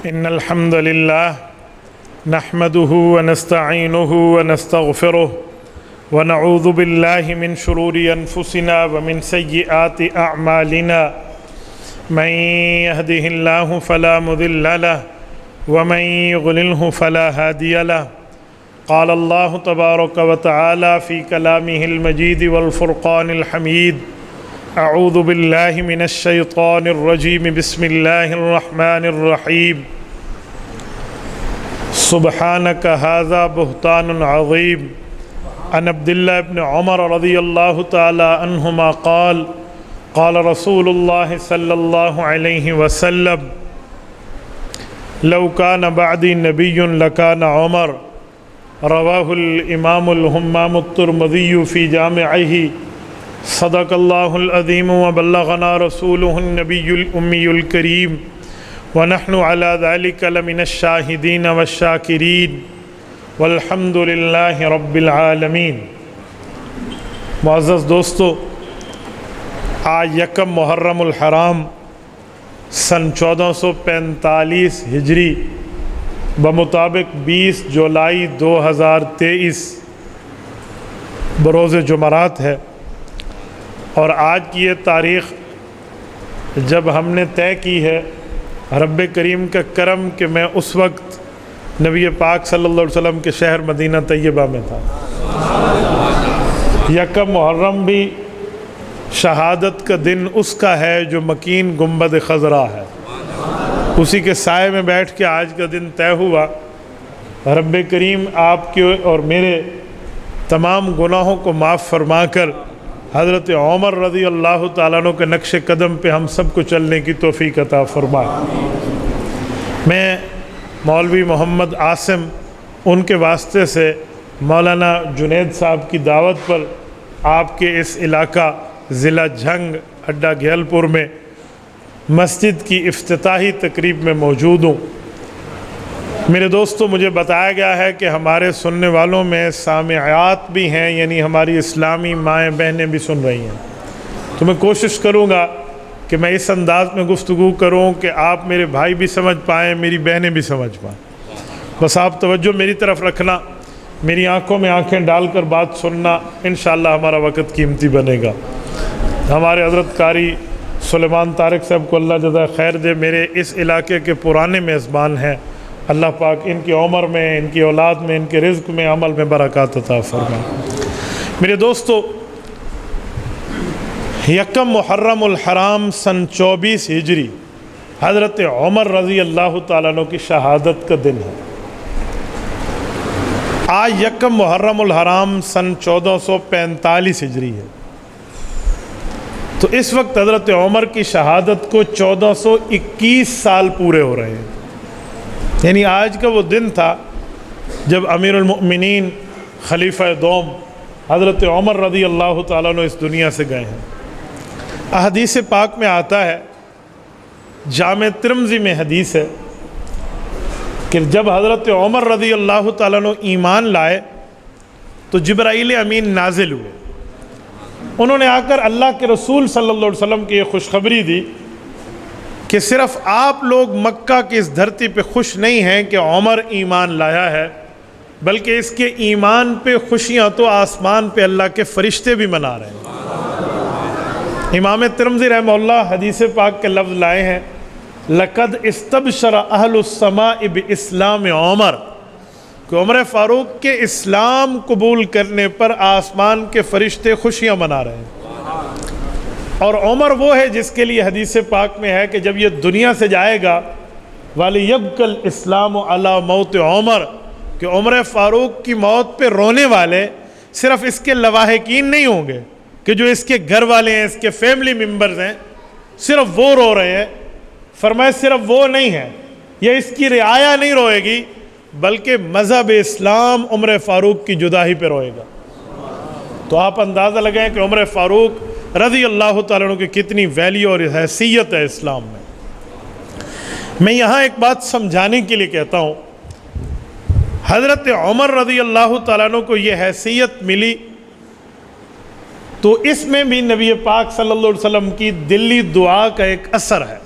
إن الحمد لله نحمده ونستعينه ونستغفره ونعوذ بالله من شرور أنفسنا ومن سيئات أعمالنا من يهده الله فلا مضل له ومن يضلله فلا هادي له قال الله تبارك وتعالى في كلامه المجيد والفرقان الحميد أعوذ بالله من الشيطان الرجيم بسم الله الرحمن الرحيم سبحانك هذا بهتان عظيم عن عبد الله بن عمر رضي الله تعالى عنهما قال قال رسول الله صلى الله عليه وسلم لو كان بعدي نبي لكان عمر رواه الإمام الهمام الترمذي في جامعه صدق الله العظيم وبلغنا رسوله النبي الأمي الكريم ونحن على ذلك لمن الشاهدين والشاكرين والحمد لله رب العالمین۔ معزز دوستو، آج یکم محرم الحرام سن 1445 ہجری بمطابق 20 جولائی 2023 بروز جمعرات ہے، اور آج کی یہ تاریخ جب ہم نے طے کی ہے، رب کریم کا کرم کہ میں اس وقت نبی پاک صلی اللہ علیہ وسلم کے شہر مدینہ طیبہ میں تھا۔ یکم محرم بھی شہادت کا دن اس کا ہے جو مکین گنبد خضرا ہے، اسی کے سائے میں بیٹھ کے آج کا دن طے ہوا۔ رب کریم آپ کے اور میرے تمام گناہوں کو معاف فرما کر حضرت عمر رضی اللہ تعالیٰ عنہ کے نقش قدم پہ ہم سب کو چلنے کی توفیق عطا فرمائے۔ میں مولوی محمد عاصم ان کے واسطے سے مولانا جنید صاحب کی دعوت پر آپ کے اس علاقہ ضلع جھنگ اڈہ گھیل پور میں مسجد کی افتتاحی تقریب میں موجود ہوں۔ میرے دوستو، مجھے بتایا گیا ہے کہ ہمارے سننے والوں میں سامعات بھی ہیں، یعنی ہماری اسلامی مائیں بہنیں بھی سن رہی ہیں، تو میں کوشش کروں گا کہ میں اس انداز میں گفتگو کروں کہ آپ میرے بھائی بھی سمجھ پائیں، میری بہنیں بھی سمجھ پائیں۔ بس آپ توجہ میری طرف رکھنا، میری آنکھوں میں آنکھیں ڈال کر بات سننا، انشاءاللہ ہمارا وقت قیمتی بنے گا۔ ہمارے حضرت قاری سلیمان طارق صاحب کو اللہ جزائے خیر دے، میرے اس علاقے کے پرانے میزبان ہیں۔ اللہ پاک ان کی عمر میں، ان کی اولاد میں، ان کے رزق میں، عمل میں برکات عطا فرمائے۔ میرے دوستو، یکم محرم الحرام سن 24 ہجری حضرت عمر رضی اللہ تعالیٰ عنہ کی شہادت کا دن ہے۔ آج یکم محرم الحرام سن 1445 ہجری ہے، تو اس وقت حضرت عمر کی شہادت کو 1421 سال پورے ہو رہے ہیں۔ یعنی آج کا وہ دن تھا جب امیر المؤمنین خلیفہ دوم حضرت عمر رضی اللہ تعالیٰ عنہ اس دنیا سے گئے ہیں۔ احادیث پاک میں آتا ہے، جامع ترمذی میں حدیث ہے کہ جب حضرت عمر رضی اللہ تعالیٰ عنہ ایمان لائے تو جبرائیل امین نازل ہوئے۔ انہوں نے آ کر اللہ کے رسول صلی اللہ علیہ وسلم کی یہ خوشخبری دی کہ صرف آپ لوگ مکہ کی اس دھرتی پہ خوش نہیں ہیں کہ عمر ایمان لایا ہے، بلکہ اس کے ایمان پہ خوشیاں تو آسمان پہ اللہ کے فرشتے بھی منا رہے ہیں۔ امام ترمذی رحمہ اللہ حدیث پاک کے لفظ لائے ہیں، لَقَدْ اسْتَبْشَرَ أَهْلُ السَّمَاءِ بِإِسْلَامِ عمر، کہ عمر فاروق کے اسلام قبول کرنے پر آسمان کے فرشتے خوشیاں منا رہے ہیں۔ اور عمر وہ ہے جس کے لیے حدیث پاک میں ہے کہ جب یہ دنیا سے جائے گا وَلِيَبْكَ الْإِسْلَامُ عَلَى مَوْتِ عمر، کہ عمر فاروق کی موت پہ رونے والے صرف اس کے لواحقین نہیں ہوں گے کہ جو اس کے گھر والے ہیں، اس کے فیملی ممبرز ہیں، صرف وہ رو رہے ہیں۔ فرمائے صرف وہ نہیں ہے، یہ اس کی رعایا نہیں روئے گی، بلکہ مذہب اسلام عمر فاروق کی جدائی پہ روئے گا۔ تو آپ اندازہ لگائیں کہ عمر فاروق رضی اللہ تعالیٰ عنہ کی کتنی ویلیو اور حیثیت ہے اسلام میں۔ میں یہاں ایک بات سمجھانے کے لیے کہتا ہوں، حضرت عمر رضی اللہ تعالیٰ عنہ کو یہ حیثیت ملی تو اس میں بھی نبی پاک صلی اللہ علیہ وسلم کی دلی دعا کا ایک اثر ہے۔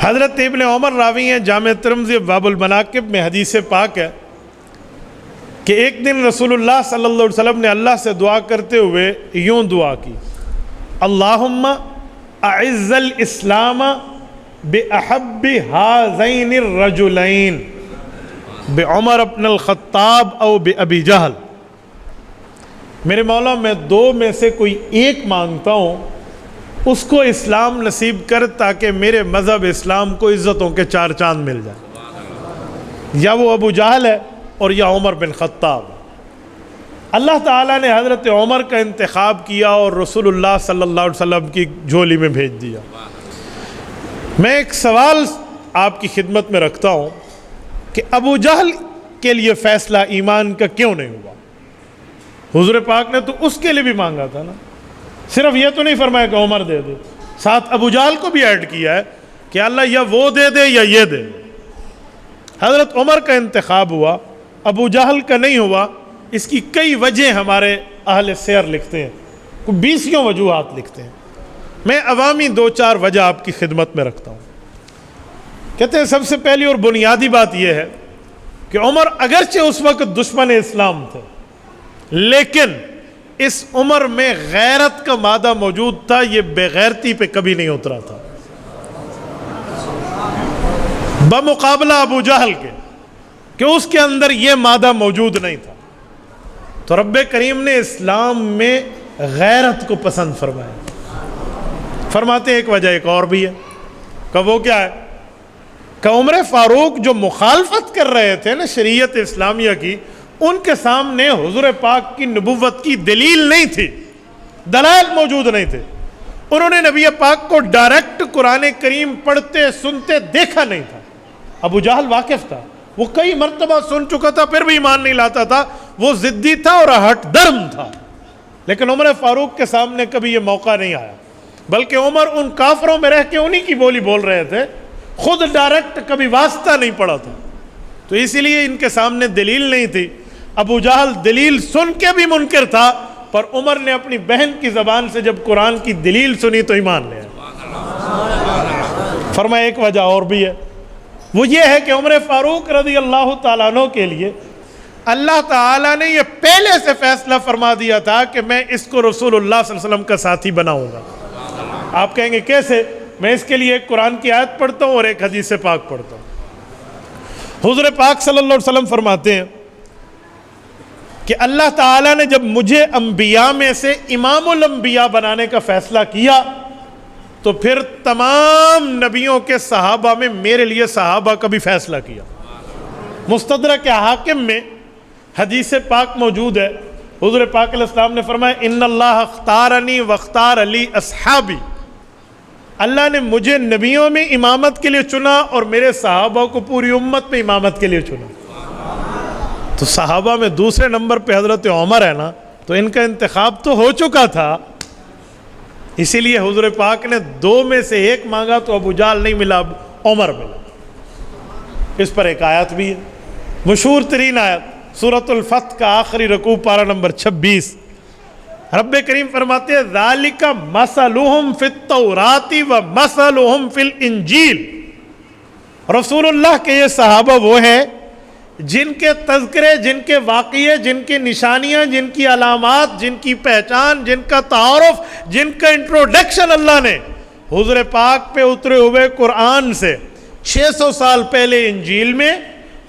حضرت ابن عمر راوی ہیں، جامع ترمذی باب المناقب میں حدیث پاک ہے کہ ایک دن رسول اللہ صلی اللہ علیہ وسلم نے اللہ سے دعا کرتے ہوئے یوں دعا کی، اللہم اعز الاسلام بأحب هذین الرجلین بعمر بن الخطاب او بأبی جہل۔ میرے مولا میں دو میں سے کوئی ایک مانگتا ہوں، اس کو اسلام نصیب کر تاکہ میرے مذہب اسلام کو عزتوں کے چار چاند مل جائے، یا وہ ابو جہل ہے اور یا عمر بن خطاب۔ اللہ تعالیٰ نے حضرت عمر کا انتخاب کیا اور رسول اللہ صلی اللہ علیہ وسلم کی جھولی میں بھیج دیا۔ میں ایک سوال آپ کی خدمت میں رکھتا ہوں کہ ابو جہل کے لیے فیصلہ ایمان کا کیوں نہیں ہوا؟ حضور پاک نے تو اس کے لیے بھی مانگا تھا نا، صرف یہ تو نہیں فرمایا کہ عمر دے دے، ساتھ ابو جہل کو بھی ایڈ کیا ہے کہ اللہ یا وہ دے دے یا یہ دے دے۔ حضرت عمر کا انتخاب ہوا، ابو جہل کا نہیں ہوا۔ اس کی کئی وجہ ہمارے اہل سیر لکھتے ہیں، کوئی 20 وجوہات لکھتے ہیں، میں عوامی 2-4 وجہ آپ کی خدمت میں رکھتا ہوں۔ کہتے ہیں سب سے پہلی اور بنیادی بات یہ ہے کہ عمر اگرچہ اس وقت دشمن اسلام تھے، لیکن اس عمر میں غیرت کا مادہ موجود تھا، یہ بے غیرتی پہ کبھی نہیں اترا تھا، بمقابلہ ابو جہل کے کہ اس کے اندر یہ مادہ موجود نہیں تھا۔ تو رب کریم نے اسلام میں غیرت کو پسند فرمایا۔ فرماتے ہیں ایک وجہ ایک اور بھی ہے، کہ وہ کیا ہے کہ عمر فاروق جو مخالفت کر رہے تھے نا شریعت اسلامیہ کی، ان کے سامنے حضور پاک کی نبوت کی دلیل نہیں تھی، دلائل موجود نہیں تھے۔ انہوں نے نبی پاک کو ڈائریکٹ قرآن کریم پڑھتے سنتے دیکھا نہیں تھا۔ ابو جہل واقف تھا، وہ کئی مرتبہ سن چکا تھا پھر بھی ایمان نہیں لاتا تھا، وہ ضدی تھا اور ہٹ درم تھا۔ لیکن عمر فاروق کے سامنے کبھی یہ موقع نہیں آیا، بلکہ عمر ان کافروں میں رہ کے انہی کی بولی بول رہے تھے، خود ڈائریکٹ کبھی واسطہ نہیں پڑا تھا، تو اسی لیے ان کے سامنے دلیل نہیں تھی۔ ابو جہل دلیل سن کے بھی منکر تھا، پر عمر نے اپنی بہن کی زبان سے جب قرآن کی دلیل سنی تو ایمان لیا۔ فرمایا ایک وجہ اور بھی ہے، وہ یہ ہے کہ عمر فاروق رضی اللہ تعالیٰ عنہ کے لیے اللہ تعالیٰ نے یہ پہلے سے فیصلہ فرما دیا تھا کہ میں اس کو رسول اللہ صلی اللہ علیہ وسلم کا ساتھی بناؤں گا۔ آپ کہیں گے کیسے؟ میں اس کے لیے ایک قرآن کی آیت پڑھتا ہوں اور ایک حدیث پاک پڑھتا ہوں۔ حضور پاک صلی اللہ علیہ وسلم فرماتے ہیں کہ اللہ تعالیٰ نے جب مجھے انبیاء میں سے امام الانبیاء بنانے کا فیصلہ کیا تو پھر تمام نبیوں کے صحابہ میں میرے لیے صحابہ کا بھی فیصلہ کیا۔ مستدرک حاکم میں حدیث پاک موجود ہے، حضور پاک علیہ السلام نے فرمایا ان اللہ اختارنی واختار علی اصحابی، اللہ نے مجھے نبیوں میں امامت کے لیے چنا اور میرے صحابہ کو پوری امت میں امامت کے لیے چنا۔ تو صحابہ میں دوسرے نمبر پہ حضرت عمر ہے نا، تو ان کا انتخاب تو ہو چکا تھا، اسی لیے حضور پاک نے 2 میں سے 1 مانگا تو ابو جہل نہیں ملا، عمر ملا۔ اس پر ایک آیت بھی ہے، مشہور ترین آیت سورۃ الفتح کا آخری رکوع پارہ نمبر 26، رب کریم فرماتے ہیں ذالک مثلہم فی التوراۃ و مثلہم فی الانجیل۔ رسول اللہ کے یہ صحابہ وہ ہیں جن کے تذکرے، جن کے واقعے، جن کی نشانیاں، جن کی علامات، جن کی پہچان، جن کا تعارف، جن کا انٹروڈکشن اللہ نے حضور پاک پہ اترے ہوئے قرآن سے 600 سال پہلے انجیل میں،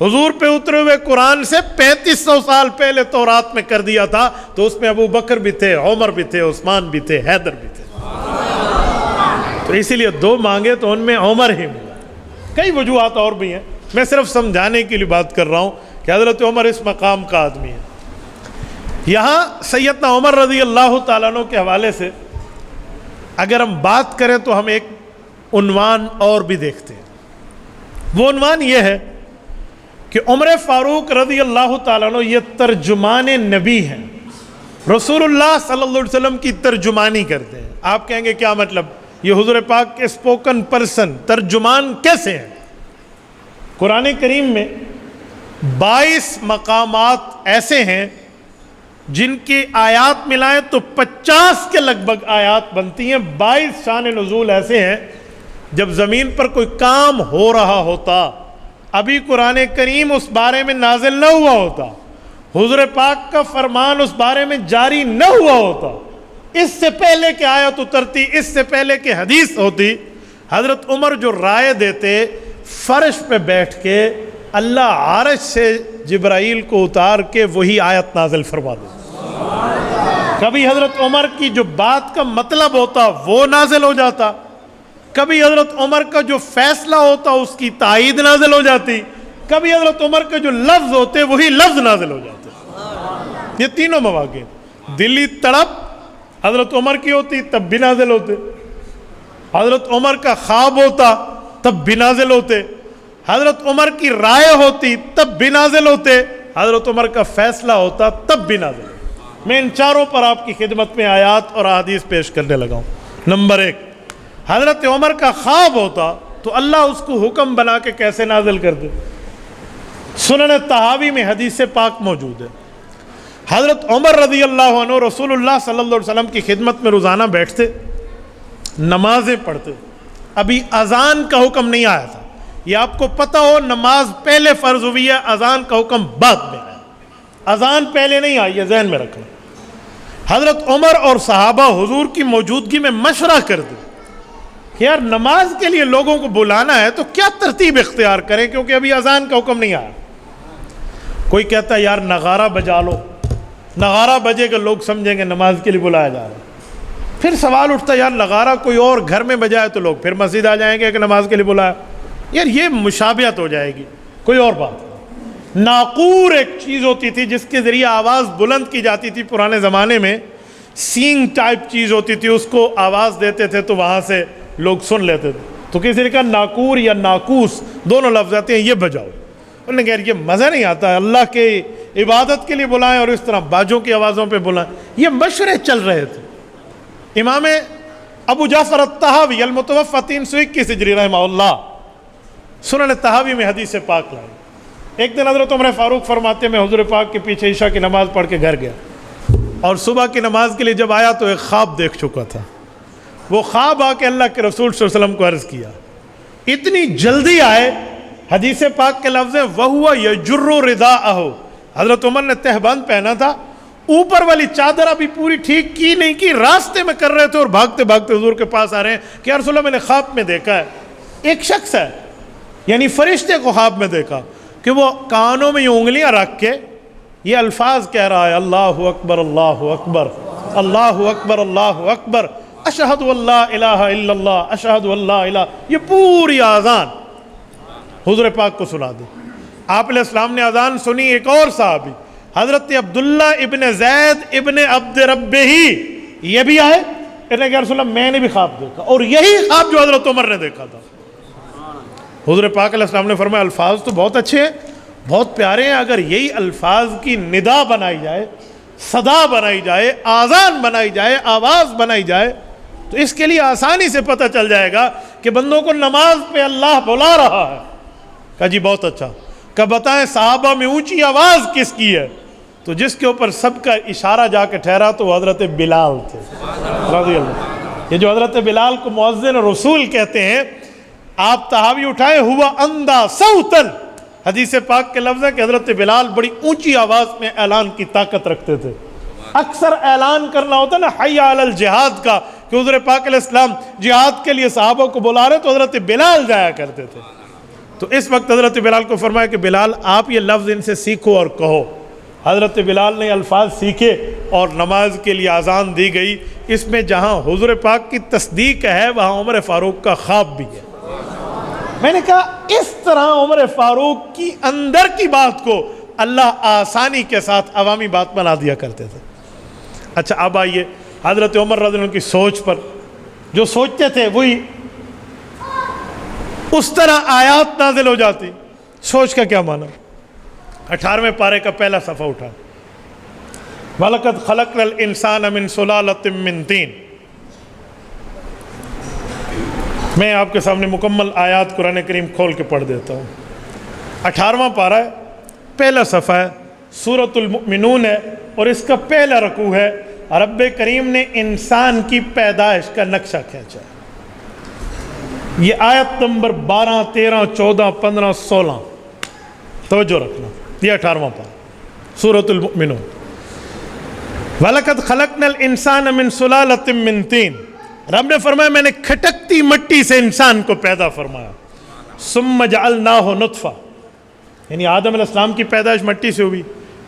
حضور پہ اترے ہوئے قرآن سے 3500 سال پہلے تورات میں کر دیا تھا۔ تو اس میں ابو بکر بھی تھے، عمر بھی تھے، عثمان بھی تھے، حیدر بھی تھے۔ تو اسی لیے 2 مانگے تو ان میں عمر ہی ملا۔ کئی وجوہات اور بھی ہیں، میں صرف سمجھانے کے لیے بات کر رہا ہوں کہ حضرت عمر اس مقام کا آدمی ہے۔ یہاں سیدنا عمر رضی اللہ تعالیٰ عنہ کے حوالے سے اگر ہم بات کریں تو ہم ایک عنوان اور بھی دیکھتے ہیں۔ وہ عنوان یہ ہے کہ عمر فاروق رضی اللہ تعالیٰ عنہ یہ ترجمان نبی ہیں، رسول اللہ صلی اللہ علیہ وسلم کی ترجمانی کرتے ہیں۔ آپ کہیں گے کیا مطلب؟ یہ حضور پاک کے اسپوکن پرسن ترجمان کیسے ہیں؟ قرآن کریم میں 22 مقامات ایسے ہیں جن کی آیات ملائیں تو 50 کے لگ بھگ آیات بنتی ہیں۔ 22 شان نزول ایسے ہیں جب زمین پر کوئی کام ہو رہا ہوتا، ابھی قرآن کریم اس بارے میں نازل نہ ہوا ہوتا، حضور پاک کا فرمان اس بارے میں جاری نہ ہوا ہوتا، اس سے پہلے کہ آیت اترتی، اس سے پہلے کہ حدیث ہوتی، حضرت عمر جو رائے دیتے، فرش پہ بیٹھ کے اللہ عرش سے جبرائیل کو اتار کے وہی آیت نازل فرما دیتے۔ کبھی حضرت عمر کی جو بات کا مطلب ہوتا وہ نازل ہو جاتا، کبھی حضرت عمر کا جو فیصلہ ہوتا اس کی تائید نازل ہو جاتی، کبھی حضرت عمر کے جو لفظ ہوتے وہی لفظ نازل ہو جاتے۔ یہ تینوں مواقع، دلی تڑپ حضرت عمر کی ہوتی تب بھی نازل ہوتے، حضرت عمر کا خواب ہوتا تب بھی نازل ہوتے، حضرت عمر کی رائے ہوتی تب بھی نازل ہوتے، حضرت عمر کا فیصلہ ہوتا تب بھی نازل ہوتے۔ میں ان چاروں پر آپ کی خدمت میں آیات اور احادیث پیش کرنے لگا ہوں۔ نمبر 1، حضرت عمر کا خواب ہوتا تو اللہ اس کو حکم بنا کے کیسے نازل کر دے؟ سنن طحاوی میں حدیث پاک موجود ہے، حضرت عمر رضی اللہ عنہ رسول اللہ صلی اللہ علیہ وسلم کی خدمت میں روزانہ بیٹھتے، نمازیں پڑھتے، ابھی اذان کا حکم نہیں آیا تھا، یہ آپ کو پتہ ہو نماز پہلے فرض ہوئی ہے، اذان کا حکم بعد میں آیا، اذان پہلے نہیں آئی، یہ ذہن میں رکھنا۔ حضرت عمر اور صحابہ حضور کی موجودگی میں مشورہ کرتے کہ یار نماز کے لیے لوگوں کو بلانا ہے تو کیا ترتیب اختیار کریں، کیونکہ ابھی اذان کا حکم نہیں آیا۔ کوئی کہتا ہے یار نغارہ بجا لو، نغارہ بجے گا لوگ سمجھیں گے نماز کے لیے بلایا جا رہا ہے۔ پھر سوال اٹھتا ہے یار نغارہ کوئی اور گھر میں بجائے تو لوگ پھر مسجد آ جائیں گے کہ نماز کے لیے بلایا، یار یہ مشابہت ہو جائے گی، کوئی اور بات۔ ناقور ایک چیز ہوتی تھی جس کے ذریعے آواز بلند کی جاتی تھی پرانے زمانے میں، سینگ ٹائپ چیز ہوتی تھی، اس کو آواز دیتے تھے تو وہاں سے لوگ سن لیتے تھے، تو کسی نے کہا ناقور یا ناقوس دونوں لفظ آتے ہیں، یہ بجاؤ۔ انہوں نے کہا یہ مزہ نہیں آتا، اللہ کے عبادت کے لیے بلائیں اور اس طرح باجوں کی آوازوں پہ بلائیں، یہ مشورے چل رہے تھے۔ امام ابو جعفر الطحاوی المتوفی 321 ہجری رحمہ اللہ سنن طحاوی میں حدیث پاک لائے۔ ایک دن حضرت عمر فاروق فرماتے میں حضور پاک کے پیچھے عشاء کی نماز پڑھ کے گھر گیا، اور صبح کی نماز کے لیے جب آیا تو ایک خواب دیکھ چکا تھا۔ وہ خواب آ کے اللہ کے رسول صلی اللہ علیہ وسلم کو عرض کیا، اتنی جلدی آئے، حدیث پاک کے لفظ ہیں وَهُوَ يَجُرُّ رِدَاءَهُ، حضرت عمر نے تہبند پہنا تھا، اوپر والی چادر ابھی پوری ٹھیک کی نہیں کی، راستے میں کر رہے تھے اور بھاگتے بھاگتے حضور کے پاس آ رہے ہیں کہ یا رسول اللہ میں نے خواب میں دیکھا ہے، ایک شخص ہے، یعنی فرشتے کو خواب میں دیکھا کہ وہ کانوں میں یہ انگلیاں رکھ کے یہ الفاظ کہہ رہا ہے، اللہ اکبر اللہ اکبر اللہ اکبر اللہ اکبر اشہد اللہ الہ الا اللہ اشہد اللہ الہ، یہ پوری اذان حضور پاک کو سنا دی۔ آپ علیہ السلام نے اذان سنی، ایک اور صحابی حضرت عبداللہ ابن زید ابن عبد ربہ یہ بھی آئے، انہوں نے کہا رسول اللہ میں نے بھی خواب دیکھا، اور یہی خواب جو حضرت عمر نے دیکھا تھا۔ حضور پاک علیہ السلام نے فرمایا الفاظ تو بہت اچھے ہیں، بہت پیارے ہیں، اگر یہی الفاظ کی ندا بنائی جائے، صدا بنائی جائے، آذان بنائی جائے، آواز بنائی جائے تو اس کے لیے آسانی سے پتہ چل جائے گا کہ بندوں کو نماز پہ اللہ بلا رہا ہے۔ کہا جی بہت اچھا، کہ بتائیں صحابہ میں اونچی آواز کس کی ہے؟ تو جس کے اوپر سب کا اشارہ جا کے ٹھہرا تو وہ حضرت بلال تھے رضی اللہ۔ یہ جو حضرت بلال کو مؤذن رسول کہتے ہیں، آپ طحاوی اٹھائے ہوا اندھا صوتن، حدیث پاک کے لفظ ہے کہ حضرت بلال بڑی اونچی آواز میں اعلان کی طاقت رکھتے تھے۔ اکثر اعلان کرنا ہوتا نا حی علی الجہاد کا، کہ حضور پاک علیہ السلام جہاد کے لیے صحابہ کو بلا رہے تو حضرت بلال جایا کرتے تھے۔ تو اس وقت حضرت بلال کو فرمایا کہ بلال آپ یہ لفظ ان سے سیکھو اور کہو۔ حضرت بلال نے الفاظ سیکھے اور نماز کے لیے اذان دی گئی۔ اس میں جہاں حضور پاک کی تصدیق ہے وہاں عمر فاروق کا خواب بھی ہے۔ میں نے کہا اس طرح عمر فاروق کی اندر کی بات کو اللہ آسانی کے ساتھ عوامی بات بنا دیا کرتے تھے۔ اچھا اب آئیے حضرت عمر رضی اللہ عنہ کی سوچ پر، جو سوچتے تھے وہی اس طرح آیات نازل ہو جاتی۔ سوچ کا کیا معنی؟ 18ویں پارے کا پہلا صفحہ اٹھا، وَلَقَدْ خَلَقْنَا الْإِنسَانَ مِنْ سُلَالَةٍ مِّن طِينٍ۔ میں آپ کے سامنے مکمل آیات قرآن کریم کھول کے پڑھ دیتا ہوں۔ 18واں پارہ ہے، پہلا صفحہ ہے، سورۃ المؤمنون ہے، اور اس کا پہلا رکوع ہے۔ رب کریم نے انسان کی پیدائش کا نقشہ کھینچا ہے۔ یہ آیت نمبر 12 13 14 15 16 توجہ رکھنا، یہ 18واں پارہ سورۃ المؤمنون۔ وَلَقَدْ خَلَقْنَا الْإِنسَانَ مِنْ سُلَالَةٍ مِّن طِينٍ، رب نے فرمایا میں نے کھٹکتی مٹی سے انسان کو پیدا فرمایا۔ ثُمَّ جَعَلْنَاهُ نُطْفَةً، یعنی آدم علیہ السلام کی پیدائش مٹی سے ہوئی،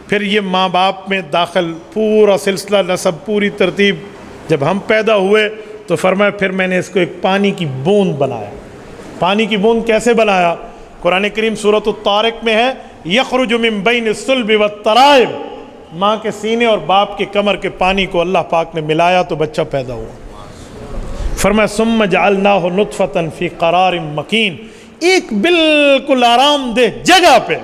پھر یہ ماں باپ میں داخل پورا سلسلہ نسب پوری ترتیب، جب ہم پیدا ہوئے تو فرمایا پھر میں نے اس کو ایک پانی کی بوند بنایا۔ پانی کی بوند کیسے بنایا؟ قرآن کریم سورۃ الطارق میں ہے یخرج من بین الصلب والترائب، ماں کے سینے اور باپ کے کمر کے پانی کو اللہ پاک نے ملایا تو بچہ پیدا ہوا۔ فرمایا ثم جعلناہ نطفۃ فی قرار مکین، ایک بالکل آرام دہ جگہ پہ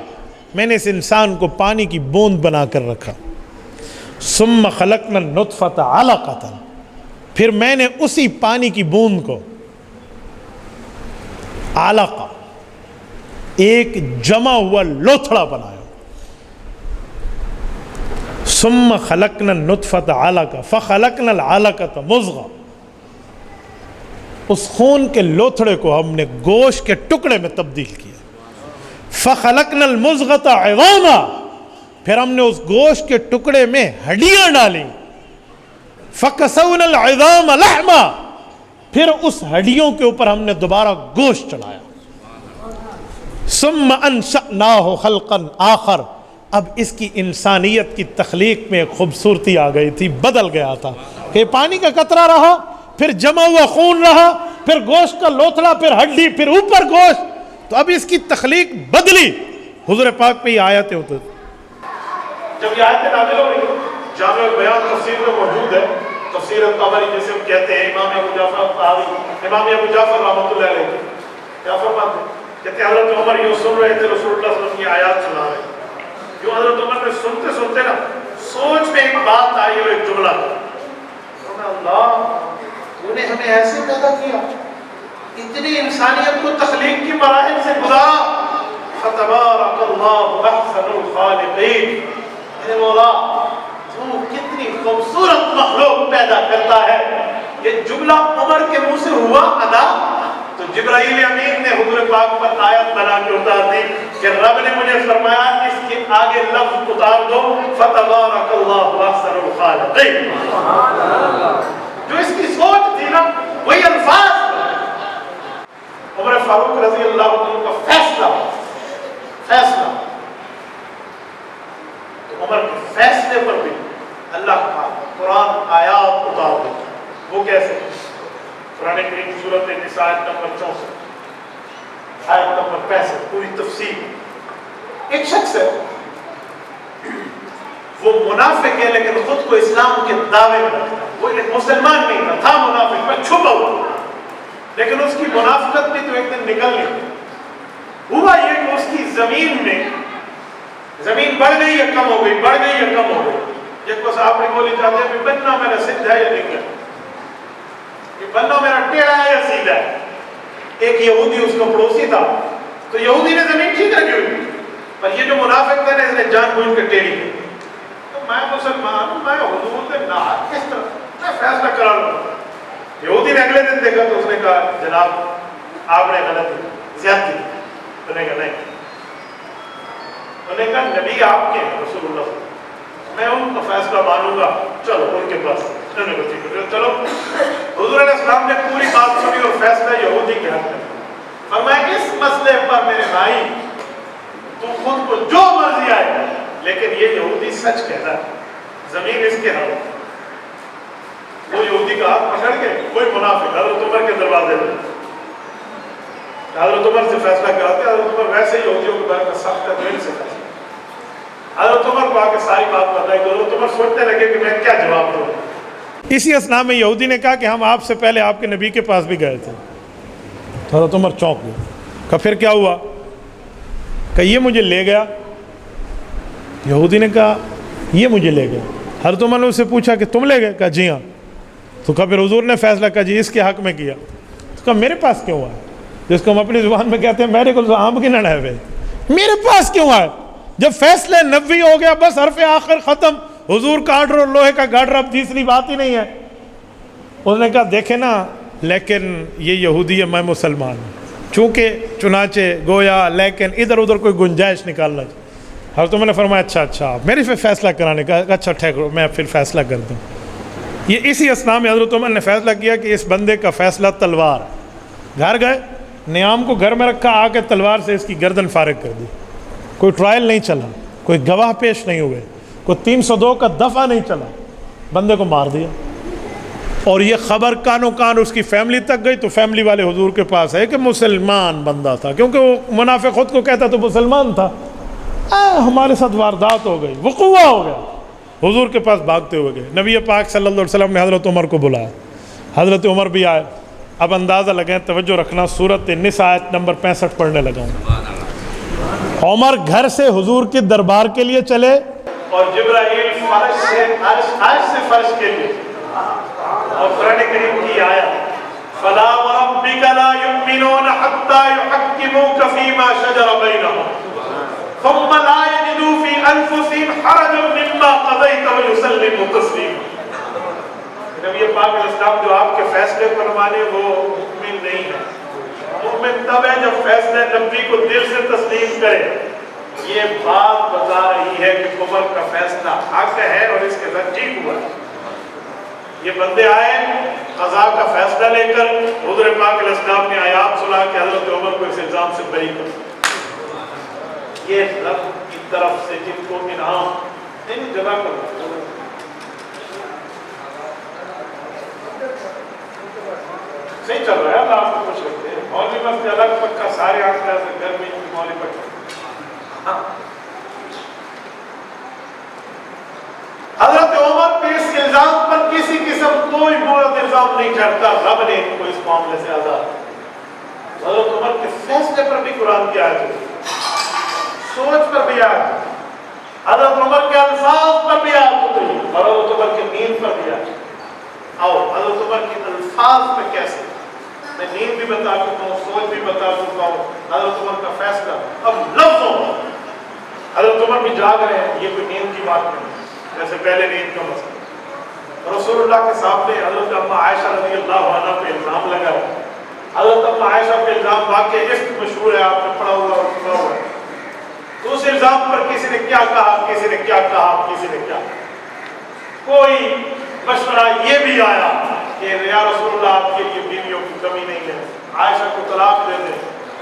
میں نے اس انسان کو پانی کی بوند بنا کر رکھا۔ ثم خلقنا النطفۃ علقۃ، پھر میں نے اسی پانی کی بوند کو علقہ، ایک جمع ہوا لوتھڑا بنایا۔ ثم خلقنا النطفۃ علقہ فخلقنا العلقۃ مضغہ، اس خون کے لوتھڑے کو ہم نے گوشت کے ٹکڑے میں تبدیل کیا۔ فخلقنا المضغۃ عظاما، پھر ہم نے اس گوشت کے ٹکڑے میں ہڈیاں ڈالیں۔ فکسونا العظام لحما، پھر اس ہڈیوں کے اوپر ہم نے دوبارہ گوشت چڑھایا۔ ثم انشأناہ خلقا آخر، اب اس کی انسانیت کی تخلیق میں ایک خوبصورتی آ گئی تھی، بدل گیا تھا کہ پانی کا قطرہ رہا، پھر جمع ہوا خون رہا، پھر گوشت کا لوتھڑا، پھر ہڈی، پھر اوپر گوشت، تو اب اس کی تخلیق بدلی۔ حضور پاک پہ یہ آیتیں ہوتے تھے، جب یہ آیتیں نازل ہو رہی ہیں، جامع بیان تفسیر میں موجود ہے، تفسیر طبری جسے ہم کہتے ہیں، امام ابو جعفر طبری، امام ابو جعفر رحمۃ اللہ علیہ کیا فرماتے ہیں؟ کہتے ہیں حضرت عمر یوں سن رہے تھے، رسول اللہ صلی اللہ علیہ وسلم کی آیات سنا رہے تھے، یوں حضرت عمر نے سنتے سنتے نا سوچ میں ایک بات آئی اور ایک جملہ تھا، اللہ تو نے ہمیں ایسے پیدا کیا، اتنی انسانیت کو تخلیق کی مراحل سے گزارا، فتبارک اللہ احسن الخالقین، اے مولا تو کتنی خوبصورت مخلوق پیدا کرتا ہے۔ یہ جملہ عمر کے منہ سے ہوا ادا تو جبرائیل امین نے حضور پاک پر آیت بنا کے اتار دی کہ رب نے مجھے فرمایا اس کے آگے لفظ اتار دو فتبارک اللہ احسن الخالقین۔ جو اس کی سوچ تھی نا وہی الفاظ، عمر فاروق رضی اللہ عنہ کا فیصلہ تو عمر کے فیصلے پر بھی اللہ کا قرآن آیات اتار دے۔ وہ کیسے؟ قرآن کریم سورۃ النساء نمبر 64 آیت نمبر 65 پوری تفصیل۔ ایک شخص ہے، وہ منافق ہے لیکن خود کو اسلام کے دعوے میں رکھتا ہے، وہ ایک مسلمان نہیں تھا منافق میں چھپا ہوا، لیکن اس کی منافقت بھی تو ایک دن نکل گئی۔ ہوا یہ کہ اس کی زمین میں زمین بڑھ گئی یا کم ہو گئی، بڑھ گئی یا کم ہو گئی۔ ایک کو صاحب نے بولی جاتے ہیں کہ بننا میرا سیدھا ہے یا نہیں ہے، کہ بننا میرا ٹیڑھا ہے یا سیدھا ہے۔ ایک یہودی اس کا پڑوسی تھا، تو یہودی نے زمین ٹھیک رکھی ہوئی، پر یہ جو منافق تھا نا اس نے جان بوجھ کے ٹیڑھی کی۔ تو میں مسلمان ہوں، میں حضور سے ناراض کس طرح میں فیصلہ کرا لوں۔ یہودی نے اگلے دن دیکھا تو اس نے کہا جناب آپ نے غلط زیادتی کی۔ تو نے کہا نہیں، انہوں نے کہا نبی آپ کے رسول اللہ صلی اللہ علیہ وسلم، میں ان کا فیصلہ مانوں گا، چلو ان کے پاس۔ انہوں نے کہا چلو۔ حضور علیہ السلام نے پوری بات سنی اور فیصلہ یہودی کے حق میں فرمایا اس مسئلے پر میرے بھائی تو خود کو جو مرضی آئے، لیکن یہ یہودی سچ کہتا ہے، زمین اس کے حق۔ وہ یہودی کا ہاتھ پکڑ کے کوئی منافق حضرت عمر کے دروازے میں حضرت عمر سے فیصلہ کراتے۔ حضرت عمر ویسے یہودیوں کے بارے میں سخت ہے، تو ان سے فیصلہ۔ حضرت عمر کو آ کے ساری بات بتائی تو حضرت عمر سوچنے لگے کہ میں کیا جواب دوں۔ اسی اثنا میں یہودی نے کہا کہ ہم آپ سے پہلے آپ کے نبی کے پاس بھی گئے تھے۔ حضرت عمر چونک گئے، کہا پھر کیا ہوا؟ کہ یہ مجھے لے گیا۔ یہودی نے کہا یہ مجھے لے گیا۔ حضرت عمر نے اس سے پوچھا کہ تم لے گئے؟ کہا جی ہاں۔ تو کہا پھر حضور نے فیصلہ کہا جی اس کے حق میں کیا۔ تو کہا میرے پاس کیوں آئے؟ جس کو ہم اپنی زبان میں کہتے ہیں میرے کو آم کی نہ ہوئے، میرے پاس کیوں آئے؟ جب فیصلہ نبوی ہو گیا بس حرف آخر ختم، حضور کا آرڈر اور لوہے کا گارڈر، اب تیسری بات ہی نہیں ہے۔ اس نے کہا دیکھیں نا لیکن یہ یہودی ہے، میں مسلمان ہوں، چونکہ چنانچہ گویا لیکن ادھر ادھر کوئی گنجائش نکالنا چاہیے۔ حضرت عمر نے فرمایا اچھا میرے پھر فیصلہ کرانے کا، اچھا ٹھہرو میں پھر فیصلہ کر دوں۔ یہ اسی اسنا میں حضرت عمر نے فیصلہ کیا کہ اس بندے کا فیصلہ تلوار۔ گھر گئے، نیام کو گھر میں رکھا، آ کے تلوار سے اس کی گردن فارغ کر دی۔ کوئی ٹرائل نہیں چلا، کوئی گواہ پیش نہیں ہوئے، کوئی 302 کا دفعہ نہیں چلا، بندے کو مار دیا۔ اور یہ خبر کانوں کان اس کی فیملی تک گئی، تو فیملی والے حضور کے پاس ہے کہ مسلمان بندہ تھا، کیونکہ وہ منافق خود کو کہتا تو مسلمان تھا، ہمارے ساتھ واردات ہو گئی، وقوع ہو گیا۔ حضور کے پاس بھاگتے ہوئے گئے، نبی پاک صلی اللہ علیہ وسلم نے حضرت عمر کو بلایا، حضرت عمر بھی آئے۔ اب اندازہ لگائیں، توجہ رکھنا، سورۃ النساء آیت نمبر 65 پڑھنے لگا ہوں۔ عمر گھر سے حضور کے دربار کے لیے چلے، اور جبرائیل فرش سے عرش سے فرش کے لیے، اور قرآن کریم کی آیت فَلَا وَرَبِّكَ لَا يُؤْمِنُونَ حَتَّى يُحَكِّمُوكَ فِي مَا شَجَرَ بَيْنَهُمْ ثُمَّ لَا يَجِدُوا فِي أَنفُسِهِمْ حَرَجًا مِّمَّا قَضَيْتَ وَيُسَلِّمُوا تَسْلِيمًا۔ نبی پاک علیہ السلام جو آپ کے فیصلے پر مانے وہ مؤمن نہیں ہے۔ مؤمن تب ہے جب فیصلے نبی کو دل سے تسلیم کرے۔ یہ بات بتا رہی ہے کہ عمر کا فیصلہ حق ہے اور اس کے ساتھ ٹھیک ہوا۔ یہ بندے آئے قضا کا فیصلہ لے کر، حضور پاک علیہ السلام نے آیات سنا کہ حضرت عمر کو اس الزام سے بری کر، یہ رب کی طرف سے جن کو انعام ان جگہ پر صحیح چل رہا ہے۔ اللہ آپ کو خوش رکھتے ہیں۔ مولوی مفتی الگ پکا، سارے آنکھ سے گھر میں مولوی پکا۔ حضرت عمر پہ اس الزام پر کسی قسم کوئی مرد الزام نہیں چڑھتا، رب نے ان کو اس معاملے سے آزاد۔ حضرت عمر کے فیصلے پر بھی قرآن کی آیت ہے، سوچ پر بھی آیت ہے، حضرت عمر کے الفاظ پر بھی آیت ہوتی ہے، اور حضرت عمر کے نیند پر بھی آیت ہے۔ آؤ حضرت عمر کے الفاظ میں کیسے، میں نیند بھی بتا چکا ہوں، سوچ بھی بتا چکا ہوں، حضرت عمر کا فیصلہ اب لفظوں حضرت عمر بھی جاگ رہے ہیں، یہ کوئی نیند کی بات نہیں جیسے پہلے نیند کا مسئلہ۔ رسول اللہ کے سامنے حضرت اما عائشہ رضی اللہ عنہ پہ الزام لگا ہے۔ حضرت اما عائشہ پہ الزام واقع عشق مشہور ہے، آپ نے پڑھا ہوگا اور سنا ہوگا۔ تو اس الزام پر کسی نے کیا کہا، کسی نے کیا کہا، کسی نے کیا کہا، کوئی مشورہ یہ بھی آیا کہ یا رسول اللہ آپ کے لیے بیویوں کی کمی نہیں ہے، عائشہ کو طلاق دے دیں،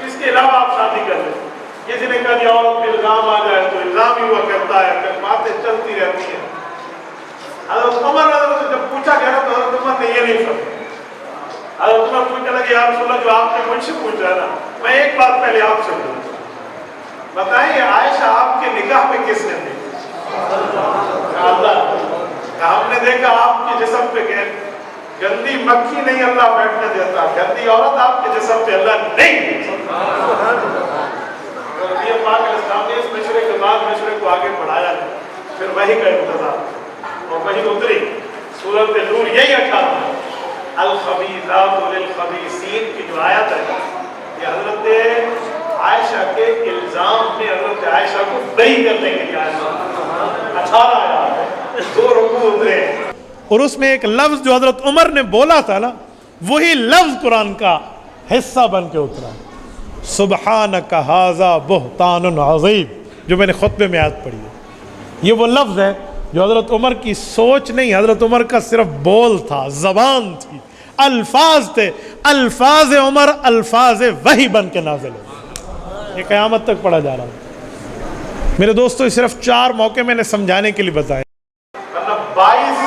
اس کے علاوہ آپ شادی کر لیں۔ کسی نے کہا کہ عورت پہ الزام آ جائے تو الزام ہی ہوا کرتا ہے، پھر باتیں چلتی رہتی ہیں۔ حضرت عمر سے جب پوچھا گیا تو حضرت عمر نے یہ نہیں فرمایا۔ حضرت عمر پوچھنے لگے یا رسول اللہ جو آپ نے مجھ سے پوچھا ہے نا، میں ایک بات پہلے آپ سے پوچھوں، بتائیں یہ عائشہ آپ کے نکاح میں کس نے دی؟ اللہ۔ ہم نے دیکھا آپ کے جسم پہ گندی مکھی نہیں اللہ بیٹھنے دیتا، گندی عورت آپ کے جسم پہ اللہ نہیں۔ نبی پاک علیہ السلام نے اس مشورے کے بعد مشورے کو آگے بڑھایا، پھر وحی کا انتظار، اور وحی اتری سورۃ نور یہی 18 الخبیثات للخبیثین کی جو آیت ہے، یہ حضرت عائشہ کے الزام میں حضرت عائشہ کو بری کرنے کے لیے آیت 18 آیات ہے، 2 رکوع اترے، اور اس میں ایک لفظ جو حضرت عمر نے بولا تھا نا، وہی لفظ قرآن کا حصہ بن کے اترا، سبحانک ھذا بہتان عظیم، جو میں نے خطبے میں آیت پڑھی ہے۔ یہ وہ لفظ ہے جو حضرت عمر کی سوچ نہیں، حضرت عمر کا صرف بول تھا، زبان تھی، الفاظ تھے، الفاظ عمر الفاظ وحی بن کے نازل ہو، یہ قیامت تک پڑھا جا رہا ہے۔ میرے دوستو صرف 4 موقع میں نے سمجھانے کے لیے بتائے، ورنہ 22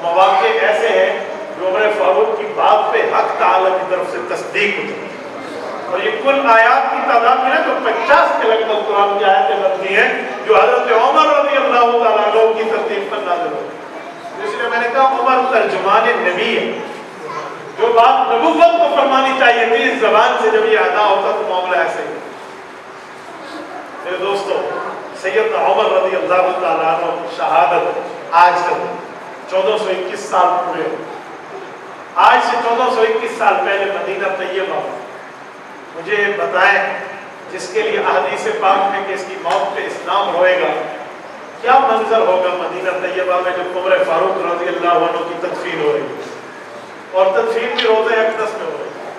مواقع ایسے ہیں جو عمر فاروق کی بات پہ حق تعالی کی طرف سے تصدیق ہوتی ہے، اور یہ کل آیات کی تعداد میں ہے جو 50 کے لگ بھگ قرآن کی آیتیں بنتی ہیں جو حضرت عمر رضی اللہ تعالیٰ عنہ کی ترتیب پر نازل ہوئی۔ اس لیے میں نے کہا عمر ترجمان نبی ہے، جو بات نبوت کو فرمانی چاہیے تھی اس زبان سے جب یہ ادا ہوتا تو معاملہ ایسے ہی۔ میرے دوستو سیدنا عمر رضی اللہ تعالیٰ عنہ کی شہادت آج تک 1421 سال پورے، آج سے 1421 سال پہلے مدینہ طیبہ، مجھے بتائیں جس کے لیے احادیث پاک میں کہ اس کی موت پہ اسلام ہوئے گا، کیا منظر ہوگا مدینہ طیبہ میں جب عمر فاروق رضی اللہ عنہ کی تدفین ہو رہی ہے؟ اور تدفین بھی روزہ اقدس میں ہو رہی ہے۔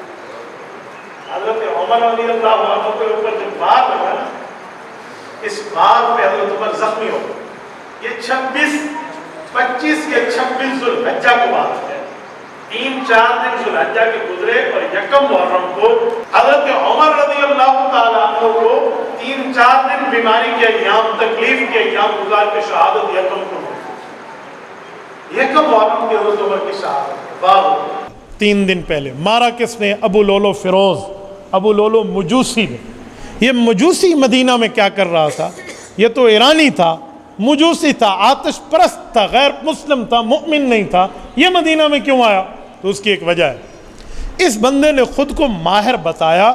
حضرت عمر رضی اللہ عنہ کے اوپر جو بار لگا نا، اس بار پہ حضرت عمر زخمی ہو گئے۔ یہ 25 یا 26 ذوالحجہ کو بات ہے، 3-4 دن ذوالحجہ کے گزرے اور یکم محرم کو حضرت عمر رضی اللہ تعالیٰ عنہ کو 3-4 دن بیماری کے ایام، تکلیف کے ایام گزار کے شہادت یکم کو ہوئی۔ یکم محرم کے حضرت عمر کی شہادت باب 3 دن پہلے مارا کس نے؟ ابو لولو فیروز، ابو لولو مجوسی نے۔ یہ مجوسی مدینہ میں کیا کر رہا تھا؟ یہ تو ایرانی تھا، مجوسی تھا، آتش پرست تھا، غیر مسلم تھا، مؤمن نہیں تھا، یہ مدینہ میں کیوں آیا؟ تو اس کی ایک وجہ ہے، اس بندے نے خود کو ماہر بتایا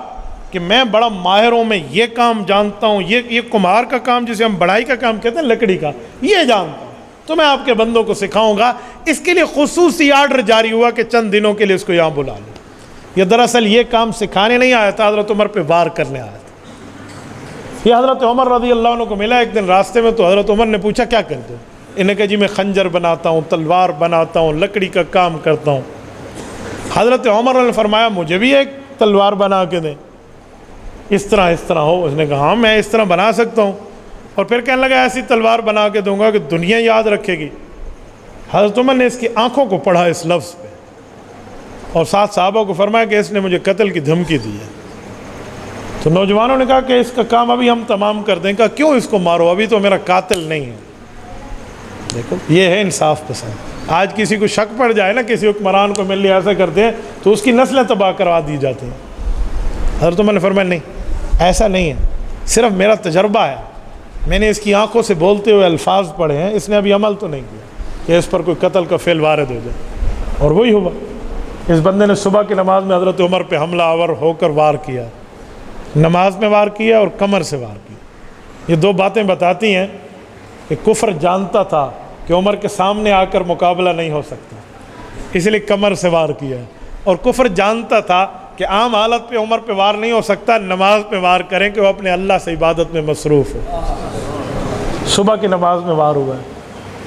کہ میں بڑا ماہر ہوں، میں یہ کام جانتا ہوں، یہ کمہار کا کام جسے ہم بڑائی کا کام کہتے ہیں، لکڑی کا، یہ جانتا ہوں، تو میں آپ کے بندوں کو سکھاؤں گا۔ اس کے لیے خصوصی آرڈر جاری ہوا کہ چند دنوں کے لیے اس کو یہاں بلا لو۔ یہ دراصل یہ کام سکھانے نہیں آیا تھا، حضرت عمر پہ وار کرنے آیا تھا۔ یہ حضرت عمر رضی اللہ عنہ کو ملا ایک دن راستے میں، تو حضرت عمر نے پوچھا کیا کرتے ہو؟ انہوں نے کہا جی میں خنجر بناتا ہوں، تلوار بناتا ہوں، لکڑی کا کام کرتا ہوں۔ حضرت عمر نے فرمایا مجھے بھی ایک تلوار بنا کے دیں، اس طرح ہو۔ اس نے کہا ہاں میں اس طرح بنا سکتا ہوں، اور پھر کہنے لگا ایسی تلوار بنا کے دوں گا کہ دنیا یاد رکھے گی۔ حضرت عمر نے اس کی آنکھوں کو پڑھا اس لفظ پہ، اور ساتھ صحابہ کو فرمایا کہ اس نے مجھے قتل کی دھمکی دی ہے۔ تو نوجوانوں نے کہا کہ اس کا کام ابھی ہم تمام کر دیں۔ کہا کیوں اس کو مارو، ابھی تو میرا قاتل نہیں ہے۔ دیکھو یہ ہے انصاف پسند۔ آج کسی کو شک پڑ جائے نا، کسی حکمران کو مل لیا ایسا کرتے ہیں تو اس کی نسلیں تباہ کروا دی جاتی ہیں۔ حضرت عمر نے فرمایا نہیں، ایسا نہیں ہے، صرف میرا تجربہ ہے، میں نے اس کی آنکھوں سے بولتے ہوئے الفاظ پڑھے ہیں، اس نے ابھی عمل تو نہیں کیا کہ اس پر کوئی قتل کا فعل وارد ہو جائے۔ اور وہی ہوا، اس بندے نے صبح کی نماز میں حضرت عمر پہ حملہ آور ہو کر وار کیا، نماز میں وار کیا اور کمر سے وار کیا۔ یہ 2 باتیں بتاتی ہیں کہ کفر جانتا تھا کہ عمر کے سامنے آ کر مقابلہ نہیں ہو سکتا، اس لیے کمر سے وار کیا، اور کفر جانتا تھا کہ عام حالت پہ عمر پہ وار نہیں ہو سکتا، نماز پہ وار کریں کہ وہ اپنے اللہ سے عبادت میں مصروف ہو۔ صبح کی نماز میں وار ہوا ہے،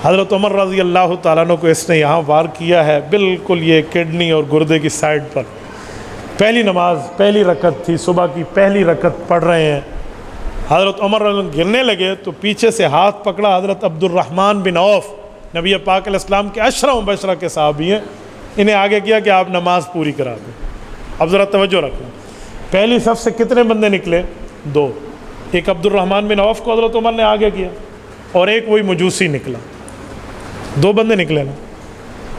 حضرت عمر رضی اللہ تعالیٰ عنہ کو اس نے یہاں وار کیا ہے، بالکل یہ کڈنی اور گردے کی سائڈ پر۔ پہلی نماز، پہلی رکعت تھی، صبح کی پہلی رکعت پڑھ رہے ہیں، حضرت عمر گرنے لگے تو پیچھے سے ہاتھ پکڑا حضرت عبد الرحمن بن عوف، نبی پاک علیہ السلام کے 10 مبشرہ کے صحابی ہیں، انہیں آگے کیا کہ آپ نماز پوری کرا دیں۔ اب ذرا توجہ رکھیں، پہلی صف سے کتنے بندے نکلے؟ 2، ایک عبد الرحمن بن عوف کو حضرت عمر نے آگے کیا، اور ایک وہی مجوسی نکلا، 2 بندے نکلے نا،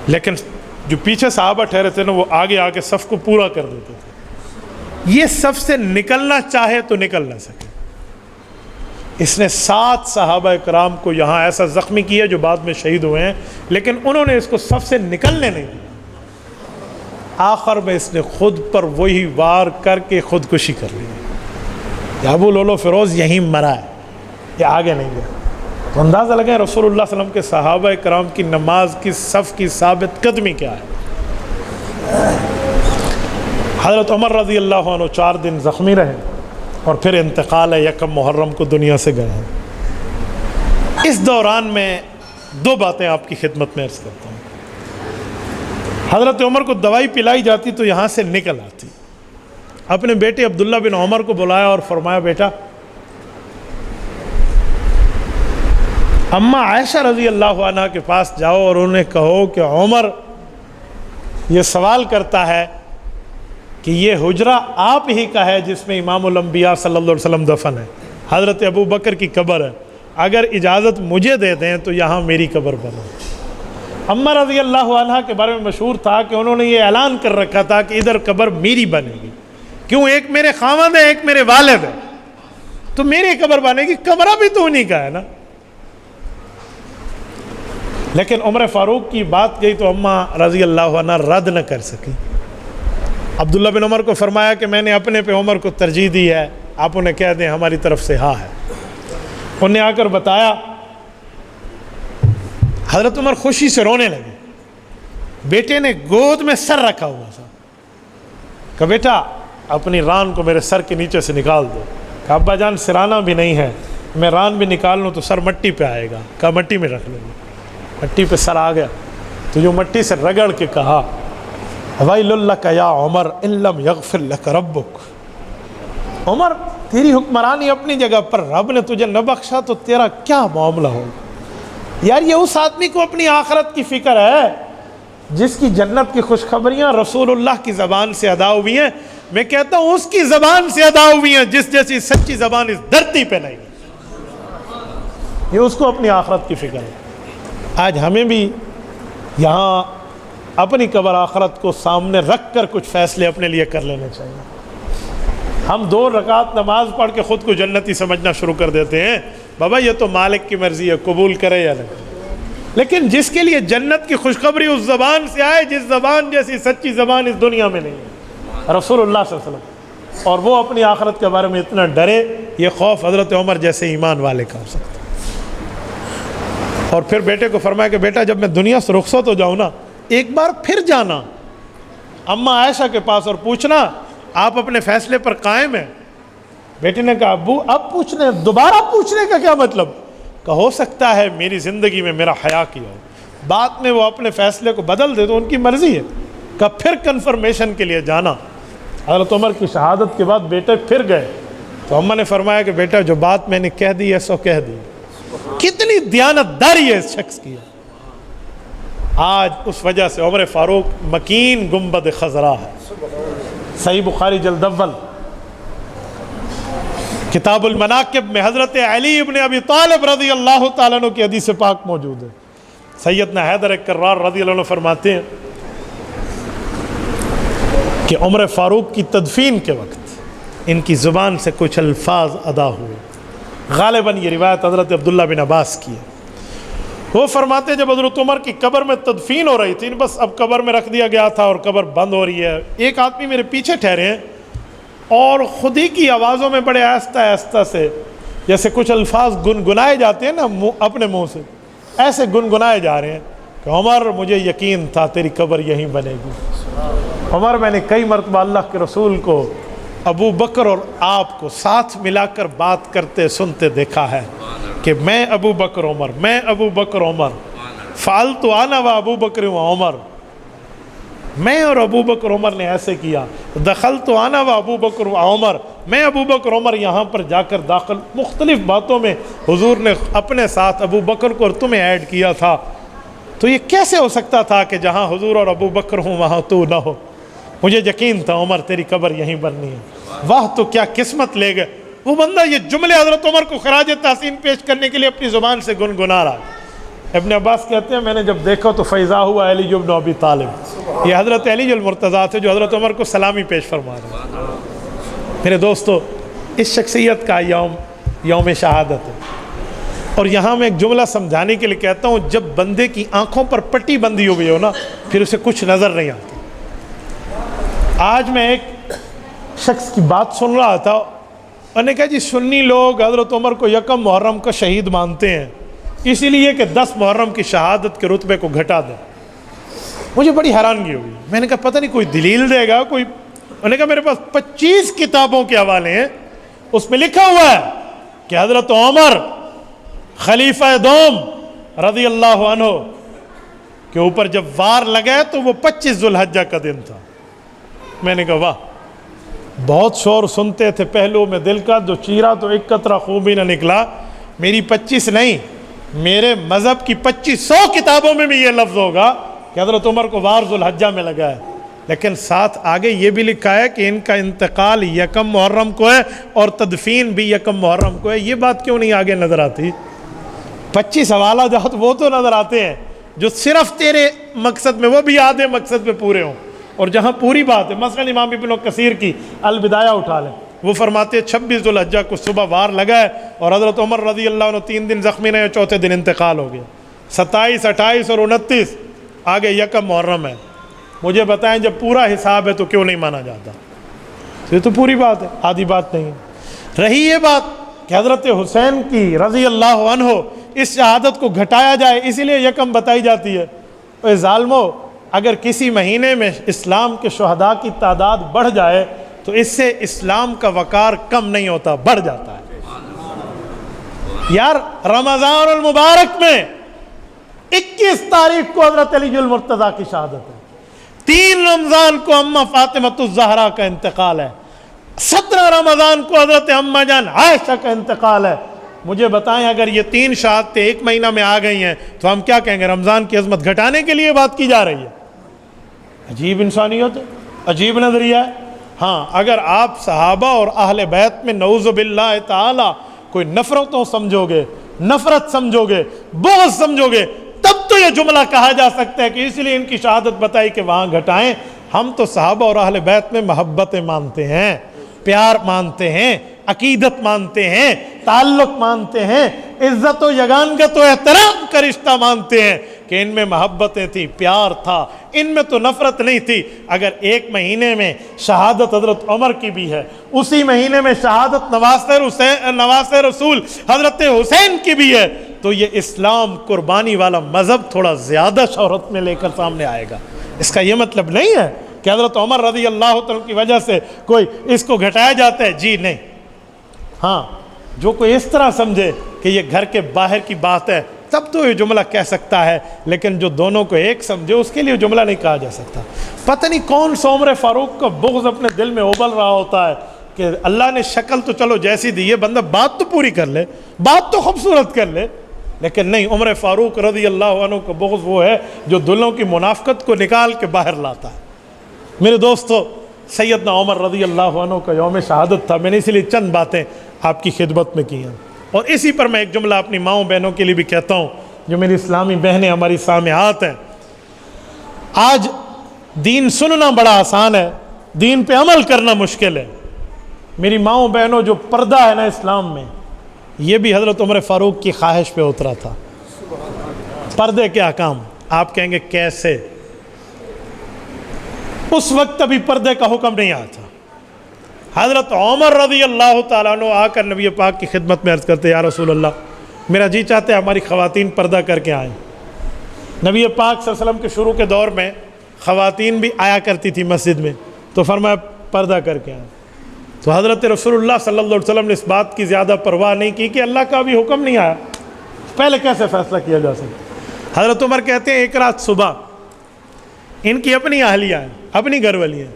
لیکن جو پیچھے صحابہ ٹھہرے تھے نا وہ آگے آ کے صف کو پورا کر دیتے تھے۔ یہ صف سے نکلنا چاہے تو نکل نہ سکے۔ اس نے 7 صحابہ کرام کو یہاں ایسا زخمی کیا جو بعد میں شہید ہوئے ہیں، لیکن انہوں نے اس کو صف سے نکلنے نہیں دیا۔ آخر میں اس نے خود پر وہی وار کر کے خودکشی کر لی۔ یہ ابو لولو فیروز یہیں مرا ہے، یہ آگے نہیں گیا۔ تو اندازہ لگائیں رسول اللہ صلی اللہ علیہ وسلم کے صحابہ کرام کی نماز کی صف کی ثابت قدمی کیا ہے۔ حضرت عمر رضی اللہ عنہ 4 دن زخمی رہے، اور پھر انتقال ہے، یکم محرم کو دنیا سے گئے ہیں۔ اس دوران میں 2 باتیں آپ کی خدمت میں عرض کرتا ہوں۔ حضرت عمر کو دوائی پلائی جاتی تو یہاں سے نکل آتی، اپنے بیٹے عبداللہ بن عمر کو بلایا اور فرمایا بیٹا اماں عائشہ رضی اللہ عنہ کے پاس جاؤ اور انہیں کہو کہ عمر یہ سوال کرتا ہے کہ یہ حجرہ آپ ہی کا ہے جس میں امام الانبیاء صلی اللہ علیہ وسلم دفن ہے، حضرت ابو بکر کی قبر ہے، اگر اجازت مجھے دے دیں تو یہاں میری قبر بنو۔ اماں رضی اللہ عنہ کے بارے میں مشہور تھا کہ انہوں نے یہ اعلان کر رکھا تھا کہ ادھر قبر میری بنے گی، کیوں؟ ایک میرے خاوند ہے، ایک میرے والد ہے، تو میری قبر بنے گی، قبرہ بھی تو انہی کا ہے نا۔ لیکن عمر فاروق کی بات گئی تو اماں رضی اللہ عنہ رد نہ کر سکی۔ عبداللہ بن عمر کو فرمایا کہ میں نے اپنے پہ عمر کو ترجیح دی ہے، آپ انہیں کہہ دیں ہماری طرف سے ہاں ہے۔ انہیں آ کر بتایا، حضرت عمر خوشی سے رونے لگے، بیٹے نے گود میں سر رکھا ہوا تھا، کہا بیٹا اپنی ران کو میرے سر کے نیچے سے نکال دو۔ کہا ابا جان سرانا بھی نہیں ہے، میں ران بھی نکال لوں تو سر مٹی پہ آئے گا۔ کہا مٹی میں رکھ لوں گا۔ مٹی پہ سر آ گیا تو جو مٹی سے رگڑ کے کہا وَيْلٌ لَكَ يَا عُمَرْ إِن لَّمْ يَغْفِرْ لَكَ رَبُّكَ، عمر تیری حکمرانی اپنی جگہ پر، رب نے تجھے نہ بخشا تو تیرا کیا معاملہ ہوگا؟ یار یہ اس آدمی کو اپنی آخرت کی فکر ہے جس کی جنت کی خوشخبریاں رسول اللہ کی زبان سے ادا ہوئی ہیں. میں کہتا ہوں اس کی زبان سے ادا ہوئی ہیں جس جیسی سچی زبان اس دھرتی پہ نہیں. یہ اس کو اپنی آخرت کی فکر ہے. آج ہمیں بھی یہاں اپنی قبر آخرت کو سامنے رکھ کر کچھ فیصلے اپنے لیے کر لینے چاہیے. ہم 2 رکعت نماز پڑھ کے خود کو جنتی سمجھنا شروع کر دیتے ہیں. بابا یہ تو مالک کی مرضی ہے، قبول کرے یا نہیں. لیکن جس کے لیے جنت کی خوشخبری اس زبان سے آئے جس زبان جیسی سچی زبان اس دنیا میں نہیں ہے، رسول اللہ صلی اللہ علیہ وسلم، اور وہ اپنی آخرت کے بارے میں اتنا ڈرے، یہ خوف حضرت عمر جیسے ایمان والے کا ہو سکتا ہے. اور پھر بیٹے کو فرمایا کہ بیٹا جب میں دنیا سے رخصت ہو جاؤں نا، ایک بار پھر جانا اماں عائشہ کے پاس اور پوچھنا آپ اپنے فیصلے پر قائم ہیں. بیٹے نے کہا ابو اب پوچھنے، دوبارہ پوچھنے کا کیا مطلب؟ کہ ہو سکتا ہے میری زندگی میں میرا حیا کیا ہو، بعد میں وہ اپنے فیصلے کو بدل دے تو ان کی مرضی ہے. کہ پھر کنفرمیشن کے لیے جانا. حضرت عمر کی شہادت کے بعد بیٹے پھر گئے تو اماں نے فرمایا کہ بیٹا جو بات میں نے کہہ دی ہے سو کہہ دی. کتنی دیانتداری ہے اس شخص کی. آج اس وجہ سے عمر فاروق مکین گنبد خضرا ہے. صحیح بخاری جلد اول کتاب المناقب میں حضرت علی ابن ابی طالب رضی اللہ تعالیٰ عنہ کی حدیث پاک موجود ہے. سیدنا حیدر کرار رضی اللہ عنہ فرماتے ہیں کہ عمر فاروق کی تدفین کے وقت ان کی زبان سے کچھ الفاظ ادا ہوئے. غالباً یہ روایت حضرت عبداللہ بن عباس کی ہے. وہ فرماتے ہیں جب حضرت عمر کی قبر میں تدفین ہو رہی تھی، بس اب قبر میں رکھ دیا گیا تھا اور قبر بند ہو رہی ہے، ایک آدمی میرے پیچھے ٹھہرے ہیں اور خود ہی کی آوازوں میں بڑے آہستہ آہستہ سے جیسے کچھ الفاظ گنگنائے جاتے ہیں نا اپنے منہ سے، ایسے گنگنائے جا رہے ہیں کہ عمر مجھے یقین تھا تیری قبر یہیں بنے گی. عمر میں نے کئی مرتبہ اللہ کے رسول کو ابو بکر اور آپ کو ساتھ ملا کر بات کرتے سنتے دیکھا ہے کہ میں ابو بکر عمر، میں ابو بکر عمر، فعلت انا و ابو بکر و عمر، میں اور ابو بکر عمر نے ایسے کیا. دخلت انا و ابو بکر و عمر، میں ابو بکر عمر یہاں پر جا کر داخل. مختلف باتوں میں حضور نے اپنے ساتھ ابو بکر کو اور تمہیں ایڈ کیا تھا. تو یہ کیسے ہو سکتا تھا کہ جہاں حضور اور ابو بکر ہوں وہاں تو نہ ہو؟ مجھے یقین تھا عمر تیری قبر یہیں بننی ہے. واہ تو کیا قسمت لے گئے. وہ بندہ یہ جملے حضرت عمر کو خراج تحسین پیش کرنے کے لیے اپنی زبان سے گنگنا رہا. ابن عباس کہتے ہیں میں نے جب دیکھا تو فیضا ہوا علی ابن ابی طالب، یہ حضرت علی المرتضیٰ تھے جو حضرت عمر کو سلامی پیش فرما رہے ہیں. میرے دوستو اس شخصیت کا یوم شہادت ہے. اور یہاں میں ایک جملہ سمجھانے کے لیے کہتا ہوں، جب بندے کی آنکھوں پر پٹی بندھی ہوئی ہو نا پھر اسے کچھ نظر نہیں آتا. آج میں ایک شخص کی بات سن رہا تھا، انہوں نے کہا جی سنی لوگ حضرت عمر کو یکم محرم کا شہید مانتے ہیں اسی لیے کہ 10 محرم کی شہادت کے رتبے کو گھٹا دیں. مجھے بڑی حیرانگی ہوئی. میں نے کہا پتہ نہیں کوئی دلیل دے گا کوئی. انہوں نے کہا میرے پاس 25 کتابوں کے حوالے ہیں، اس میں لکھا ہوا ہے کہ حضرت عمر خلیفہ دوم رضی اللہ عنہ کے اوپر جب وار لگے تو وہ 25 ذوالحجہ کا دن تھا. میں نے کہا واہ، بہت شور سنتے تھے پہلو میں دل کا، جو چیرا تو ایک قطرہ خوب ہی نہ نکلا. میری 25 نہیں، میرے مذہب کی 2500 کتابوں میں بھی یہ لفظ ہوگا کہ حضرت عمر کو وار ذوالحجہ میں لگا ہے. لیکن ساتھ آگے یہ بھی لکھا ہے کہ ان کا انتقال یکم محرم کو ہے اور تدفین بھی یکم محرم کو ہے. یہ بات کیوں نہیں آگے نظر آتی؟ 25 حوالہ جات وہ تو نظر آتے ہیں جو صرف تیرے مقصد میں، وہ بھی آدھے مقصد میں پورے ہوں، اور جہاں پوری بات ہے. مثلا امام ابن کثیر کی البدایہ اٹھا لیں، وہ فرماتے ہیں 26 ذوالحجہ کو صبح وار لگا ہے اور حضرت عمر رضی اللہ عنہ 3 دن زخمی رہے، چوتھے دن انتقال ہو گیا. 27 28 اور 29 آگے یکم محرم ہے. مجھے بتائیں جب پورا حساب ہے تو کیوں نہیں مانا جاتا؟ یہ تو پوری بات ہے، آدھی بات نہیں ہے. رہی یہ بات کہ حضرت حسین کی رضی اللہ عنہ اس شہادت کو گھٹایا جائے اسی لیے یکم بتائی جاتی ہے. اے ظالمو، اگر کسی مہینے میں اسلام کے شہداء کی تعداد بڑھ جائے تو اس سے اسلام کا وقار کم نہیں ہوتا، بڑھ جاتا ہے. یار رمضان المبارک میں 21 تاریخ کو حضرت علی المرتضیٰ کی شہادت ہے، 3 رمضان کو اما فاطمۃ الزہرا کا انتقال ہے، 17 رمضان کو حضرت اما جان عائشہ کا انتقال ہے۔ مجھے بتائیں اگر یہ 3 شہادتیں 1 مہینہ میں آ گئی ہیں تو ہم کیا کہیں گے؟ رمضان کی عظمت گھٹانے کے لیے بات کی جا رہی ہے؟ عجیب انسانیت ہے، عجیب نظریہ ہے۔ ہاں اگر آپ صحابہ اور اہل بیت میں نعوذ باللہ تعالی کوئی نفرتوں سمجھو گے، نفرت سمجھو گے، بغض سمجھو گے، تب تو یہ جملہ کہا جا سکتا ہے کہ اس لیے ان کی شہادت بتائی کہ وہاں گھٹائیں۔ ہم تو صحابہ اور اہل بیت میں محبتیں مانتے ہیں، پیار مانتے ہیں، عقیدت مانتے ہیں، تعلق مانتے ہیں، عزت و یگانگت و احترام کا رشتہ مانتے ہیں کہ ان میں محبتیں تھی، پیار تھا، ان میں تو نفرت نہیں تھی۔ اگر 1 مہینے میں شہادت حضرت عمر کی بھی ہے، اسی مہینے میں شہادت نواس رسول حضرت حسین کی بھی ہے، تو یہ اسلام قربانی والا مذہب تھوڑا زیادہ شہرت میں لے کر سامنے آئے گا۔ اس کا یہ مطلب نہیں ہے کہ حضرت عمر رضی اللہ تعالیٰ کی وجہ سے کوئی اس کو گھٹایا جاتا ہے، جی نہیں۔ ہاں جو کوئی اس طرح سمجھے کہ یہ گھر کے باہر کی بات ہے تب تو یہ جملہ کہہ سکتا ہے، لیکن جو دونوں کو ایک سمجھے اس کے لیے جملہ نہیں کہا جا سکتا۔ پتہ نہیں کون سا عمر فاروق کا بغض اپنے دل میں ابل رہا ہوتا ہے کہ اللہ نے شکل تو چلو جیسی دی ہے، بندہ بات تو پوری کر لے، بات تو خوبصورت کر لے، لیکن نہیں، عمر فاروق رضی اللہ عنہ کا بغض وہ ہے جو دلوں کی منافقت کو نکال کے باہر لاتا ہے۔ میرے دوستو، سیدنا عمر رضی اللہ عنہ کا یوم شہادت تھا، میں نے اسی لیے چند باتیں آپ کی خدمت میں کی ہیں، اور اسی پر میں ایک جملہ اپنی ماؤں بہنوں کے لیے بھی کہتا ہوں جو میری اسلامی بہنیں ہماری سامعات ہیں۔ آج دین سننا بڑا آسان ہے، دین پہ عمل کرنا مشکل ہے۔ میری ماؤں بہنوں، جو پردہ ہے نا اسلام میں، یہ بھی حضرت عمر فاروق کی خواہش پہ اترا تھا۔ پردے کے احکام، آپ کہیں گے کیسے؟ اس وقت ابھی پردے کا حکم نہیں آیا تھا۔ حضرت عمر رضی اللہ تعالیٰ عنہ آ کر نبی پاک کی خدمت میں عرض کرتے، یا رسول اللہ، میرا جی چاہتے ہیں ہماری خواتین پردہ کر کے آئیں۔ نبی پاک صلی اللہ علیہ وسلم کے شروع کے دور میں خواتین بھی آیا کرتی تھی مسجد میں، تو فرمایا پردہ کر کے آئیں۔ تو حضرت رسول اللہ صلی اللہ علیہ وسلم نے اس بات کی زیادہ پرواہ نہیں کی کہ اللہ کا ابھی حکم نہیں آیا، پہلے کیسے فیصلہ کیا جا سکتا۔ حضرت عمر کہتے ہیں ایک رات صبح ان کی اپنی اہلیہ ہیں، اپنی گھر والی ہیں،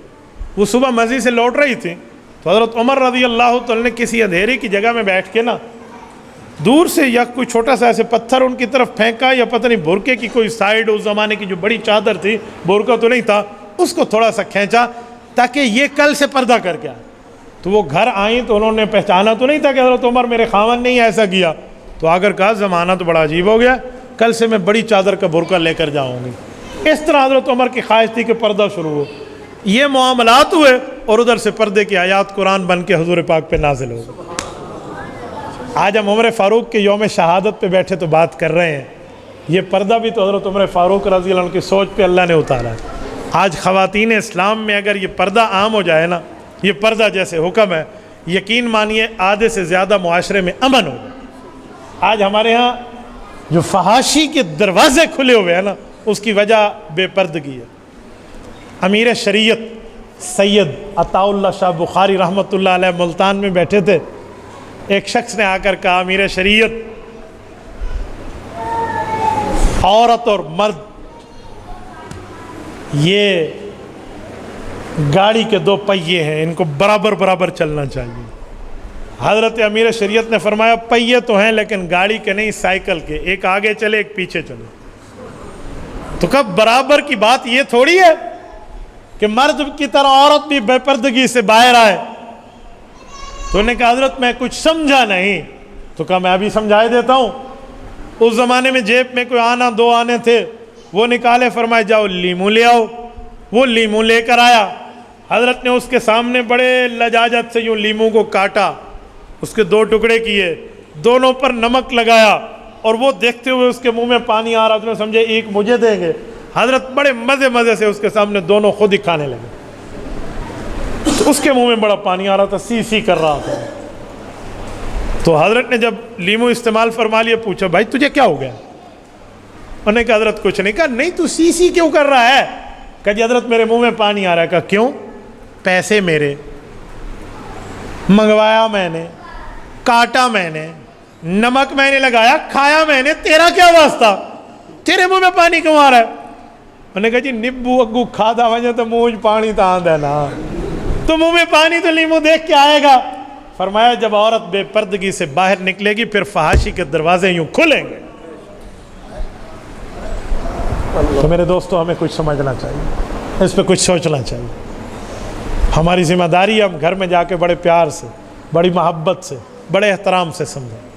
وہ صبح مسجد سے لوٹ رہی تھی، تو حضرت عمر رضی اللہ تعالیٰ نے کسی اندھیرے کی جگہ میں بیٹھ کے نا دور سے یا کوئی چھوٹا سا ایسے پتھر ان کی طرف پھینکا، یا پتہ نہیں برقعے کی کوئی سائیڈ، اس زمانے کی جو بڑی چادر تھی، برقعہ تو نہیں تھا، اس کو تھوڑا سا کھینچا تاکہ یہ کل سے پردہ کر کے آئے۔ تو وہ گھر آئیں تو انہوں نے پہچانا تو نہیں تھا کہ حضرت عمر میرے خاوند نے ہی ایسا کیا، تو اگر کہا زمانہ تو بڑا عجیب ہو گیا، کل سے میں بڑی چادر کا برقعہ لے کر جاؤں گی۔ اس طرح حضرت عمر کی خواہش تھی کہ پردہ شروع ہو۔ یہ معاملات ہوئے اور ادھر سے پردے کی آیات قرآن بن کے حضور پاک پہ نازل ہو گئی۔ آج ہم عمر فاروق کے یوم شہادت پہ بیٹھے تو بات کر رہے ہیں، یہ پردہ بھی تو حضرت عمر فاروق رضی اللہ عنہ کی سوچ پہ اللہ نے اتارا ہے۔ آج خواتین اسلام میں اگر یہ پردہ عام ہو جائے نا، یہ پردہ جیسے حکم ہے، یقین مانیے آدھے سے زیادہ معاشرے میں امن ہو جائے۔ آج ہمارے ہاں جو فحاشی کے دروازے کھلے ہوئے ہیں نا، اس کی وجہ بے پردگی ہے۔ امیر شریعت سید عطا اللہ شاہ بخاری رحمۃ اللہ علیہ ملتان میں بیٹھے تھے، ایک شخص نے آ کر کہا، امیر شریعت، عورت اور مرد یہ گاڑی کے 2 پہیے ہیں، ان کو برابر برابر چلنا چاہیے۔ حضرت امیر شریعت نے فرمایا پہیے تو ہیں لیکن گاڑی کے نہیں، سائیکل کے، ایک آگے چلے ایک پیچھے چلے۔ تو کب برابر کی بات یہ تھوڑی ہے کہ مرد کی طرح عورت بھی بے پردگی سے باہر آئے۔ تو انہوں نے کہا حضرت میں کچھ سمجھا نہیں۔ تو کہا میں ابھی سمجھائے دیتا ہوں۔ اس زمانے میں جیب میں کوئی آنا 2 آنے تھے، وہ نکالے، فرمائے جاؤ لیمو لے آؤ۔ وہ لیمو لے کر آیا، حضرت نے اس کے سامنے بڑے لجاجت سے یوں لیمو کو کاٹا، اس کے 2 ٹکڑے کیے، دونوں پر نمک لگایا، اور وہ دیکھتے ہوئے اس کے منہ میں پانی آ رہا، اس نے سمجھے ایک مجھے دیں گے۔ حضرت بڑے مزے سے اس کے سامنے دونوں خود ہی کھانے لگے، تو اس کے منہ میں بڑا پانی آ رہا تھا، سی کر رہا تھا۔ تو حضرت نے جب لیمو استعمال فرما لیا، پوچھا بھائی تجھے کیا ہو گیا؟ انہوں نے کہا حضرت کچھ نہیں۔ کہا نہیں تو سی کیوں کر رہا ہے؟ کہا جی حضرت میرے منہ میں پانی آ رہا ہے۔ کہا کیوں؟ پیسے میرے، منگوایا میں نے، کاٹا میں نے، نمک میں نے لگایا، کھایا میں نے، تیرا کیا واسطہ؟ تیرے منہ میں پانی کیوں آ رہا ہے؟ انہوں نے کہا جی نبو اگو کھادا وجہ تو منہ پانی تو آندا نا، تو منہ میں پانی تو لیمو دیکھ کے آئے گا. فرمایا جب عورت بے پردگی سے باہر نکلے گی پھر فحاشی کے دروازے یوں کھلیں گے. تو میرے دوستو ہمیں کچھ سمجھنا چاہیے، اس پہ کچھ سوچنا چاہیے. ہماری ذمہ داری ہے ہم گھر میں جا کے بڑے پیار سے، بڑی محبت سے، بڑے احترام سے سمجھیں.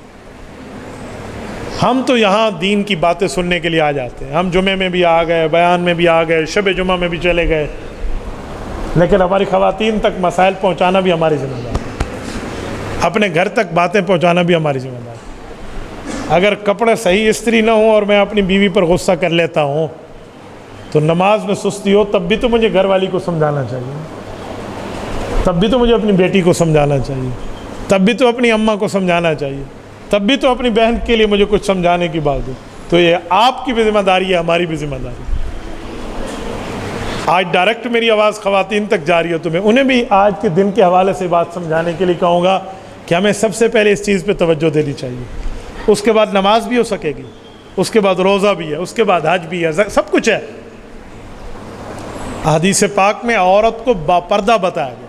ہم تو یہاں دین کی باتیں سننے کے لیے آ جاتے ہیں، ہم جمعے میں بھی آ گئے، بیان میں بھی آ گئے، شب جمعہ میں بھی چلے گئے، لیکن ہماری خواتین تک مسائل پہنچانا بھی ہماری ذمہ داری ہے، اپنے گھر تک باتیں پہنچانا بھی ہماری ذمہ داری ہے. اگر کپڑے صحیح استری نہ ہوں اور میں اپنی بیوی پر غصہ کر لیتا ہوں تو نماز میں سستی ہو تب بھی تو مجھے گھر والی کو سمجھانا چاہیے، تب بھی تو مجھے اپنی بیٹی کو سمجھانا چاہیے، تب بھی تو اپنی اماں کو سمجھانا چاہیے، تب بھی تو اپنی بہن کے لیے مجھے کچھ سمجھانے کی بات ہے. تو یہ آپ کی بھی ذمہ داری ہے، ہماری بھی ذمہ داری ہے. آج ڈائریکٹ میری آواز خواتین تک جا رہی ہے تو میں انہیں بھی آج کے دن کے حوالے سے بات سمجھانے کے لیے کہوں گا کہ ہمیں سب سے پہلے اس چیز پہ توجہ دینی چاہیے. اس کے بعد نماز بھی ہو سکے گی، اس کے بعد روزہ بھی ہے، اس کے بعد حج بھی ہے، سب کچھ ہے. حدیث پاک میں عورت کو باپردہ بتایا گیا.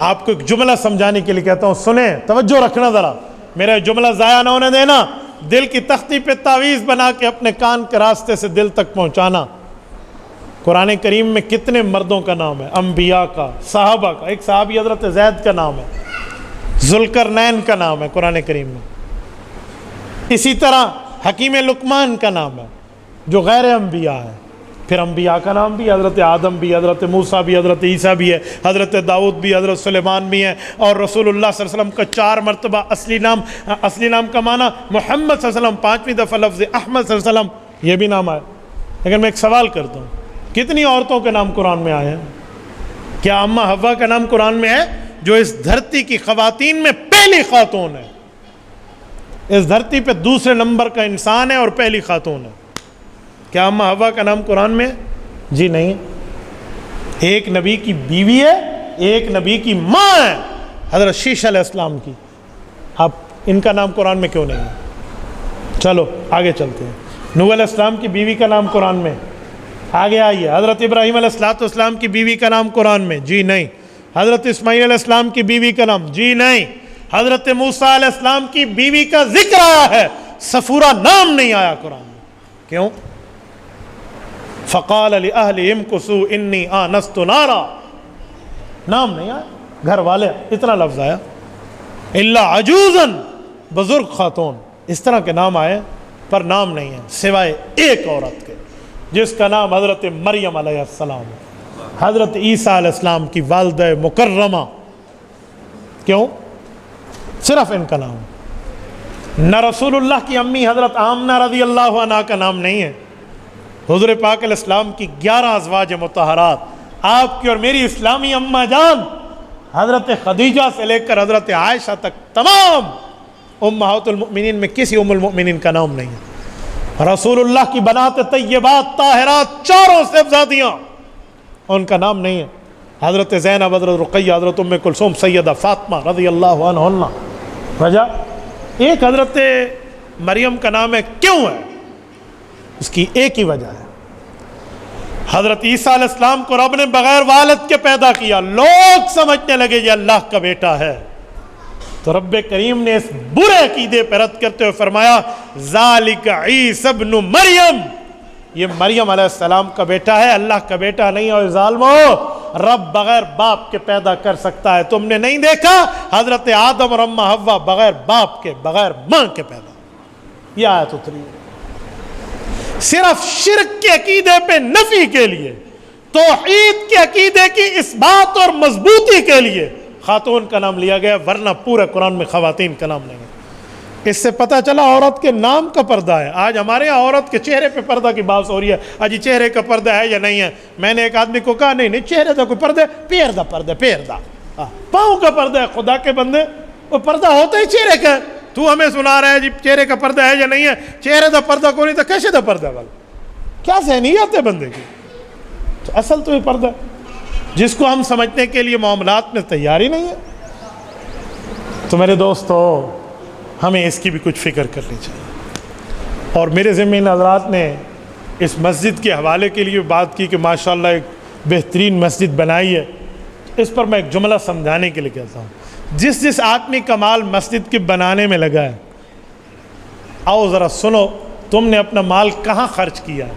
آپ کو ایک جملہ سمجھانے کے لیے کہتا ہوں، سنیں، توجہ رکھنا ذرا، میرا جملہ ضائع نہ ہونے دینا. دل کی تختی پہ تعویذ بنا کے اپنے کان کے راستے سے دل تک پہنچانا. قرآن کریم میں کتنے مردوں کا نام ہے، انبیاء کا، صحابہ کا. ایک صحابی حضرت زید کا نام ہے، ذوالقرنین کا نام ہے قرآن کریم میں. اسی طرح حکیم لقمان کا نام ہے جو غیر انبیاء ہے. پھر انبیاء کا نام بھی، حضرت آدم بھی، حضرت موسیٰ بھی، حضرت عیسیٰ بھی ہے، حضرت داؤد بھی، حضرت سلیمان بھی ہیں. اور رسول اللہ صلی اللہ علیہ وسلم کا 4 مرتبہ اصلی نام کا معنی محمد صلی اللہ علیہ وسلم، 5ویں دفعہ لفظ احمد صلی اللہ علیہ وسلم یہ بھی نام آیا. لیکن میں ایک سوال کرتا ہوں، کتنی عورتوں کے نام قرآن میں آئے ہیں؟ کیا اماں حوا کا نام قرآن میں ہے جو اس دھرتی کی خواتین میں پہلی خاتون ہے؟ اس دھرتی پہ دوسرے نمبر کا انسان ہے اور پہلی خاتون ہے. کیا اماں حوا کا نام قرآن میں ہے؟ جی نہیں. ایک نبی کی بیوی ہے، ایک نبی کی ماں ہے، حضرت شیش علیہ السلام کی. اب ان کا نام قرآن میں کیوں نہیں ہے؟ چلو آگے چلتے ہیں. نوح علیہ السلام کی بیوی کا نام قرآن میں، آگے آئیے. حضرت ابراہیم علیہ السلام کی بیوی کا نام قرآن میں، جی نہیں. حضرت اسماعیل علیہ السلام کی بیوی کا نام، جی نہیں. حضرت موسیٰ علیہ السلام کی بیوی کا ذکر آیا ہے، صفورہ نام نہیں آیا قرآن میں. کیوں؟ فقال لأہلہم کثوا انی آنست نارا، نام نہیں آیا. گھر والے اتنا لفظ آیا. الا عجوزا، بزرگ خاتون، اس طرح کے نام آئے پر نام نہیں ہے سوائے ایک عورت کے جس کا نام حضرت مریم علیہ السلام، حضرت عیسیٰ علیہ السلام کی والدہ مکرمہ. کیوں؟ صرف ان کا نام. نہ رسول اللہ کی امی حضرت آمنہ رضی اللہ عنہ کا نام نہیں ہے. حضور پاک علیہ السلام کی 11 ازواج مطہرات، آپ کی اور میری اسلامی اماں جان حضرت خدیجہ سے لے کر حضرت عائشہ تک تمام امہات المؤمنین میں کسی ام المؤمنین کا نام نہیں ہے. رسول اللہ کی بنات طیبات طاہرات چاروں صاحبزادیاں، ان کا نام نہیں ہے. حضرت زینب، حضرت رقیہ، حضرت ام کلثوم، سیدہ فاطمہ رضی اللہ عنہن. وجہ ایک حضرت مریم کا نام ہے. کیوں ہے؟ اس کی ایک ہی وجہ ہے، حضرت عیسیٰ علیہ السلام کو رب نے بغیر والد کے پیدا کیا. لوگ سمجھنے لگے یہ اللہ کا بیٹا ہے، تو رب کریم نے اس برے عقیدے پر رد کرتے ہوئے فرمایا ذالک عیسی ابن مریم، یہ مریم علیہ السلام کا بیٹا ہے، اللہ کا بیٹا نہیں. اور ظالمو، رب بغیر باپ کے پیدا کر سکتا ہے. تم نے نہیں دیکھا حضرت آدم اور اماں حوا بغیر باپ کے، بغیر ماں کے پیدا. یہ آیت اتری ہے صرف شرک کے عقیدے پہ نفی کے لیے، توحید کے عقیدے کی اثبات اور مضبوطی کے لیے خاتون کا نام لیا گیا، ورنہ پورے قرآن میں خواتین کا نام نہیں ہے. اس سے پتہ چلا عورت کے نام کا پردہ ہے. آج ہمارے یہاں عورت کے چہرے پہ پردہ کی بات ہو رہی ہے، اجی چہرے کا پردہ ہے یا نہیں ہے. میں نے ایک آدمی کو کہا نہیں چہرے کا کوئی پردہ، پیر دا پردہ، پیر دا پاؤں کا پردہ ہے. خدا کے بندے، وہ پردہ ہوتا ہی چہرے کا ہے. تو ہمیں سنا رہا ہے جی چہرے کا پردہ ہے یا نہیں ہے. چہرے دا پردہ کو نہیں تو کیسے دا پردہ والا؟ کیا ذہنیت ہے بندے کی؟ تو اصل تو یہ پردہ جس کو ہم سمجھنے کے لیے معاملات میں تیاری نہیں ہے. تو میرے دوستو، ہمیں اس کی بھی کچھ فکر کرنی چاہیے. اور میرے ذمہ ان حضرات نے اس مسجد کے حوالے کے لیے بات کی کہ ماشاءاللہ ایک بہترین مسجد بنائی ہے. اس پر میں ایک جملہ سمجھانے کے لیے کہتا ہوں. جس آدمی کا مال مسجد کے بنانے میں لگا ہے, آؤ ذرا سنو تم نے اپنا مال کہاں خرچ کیا ہے.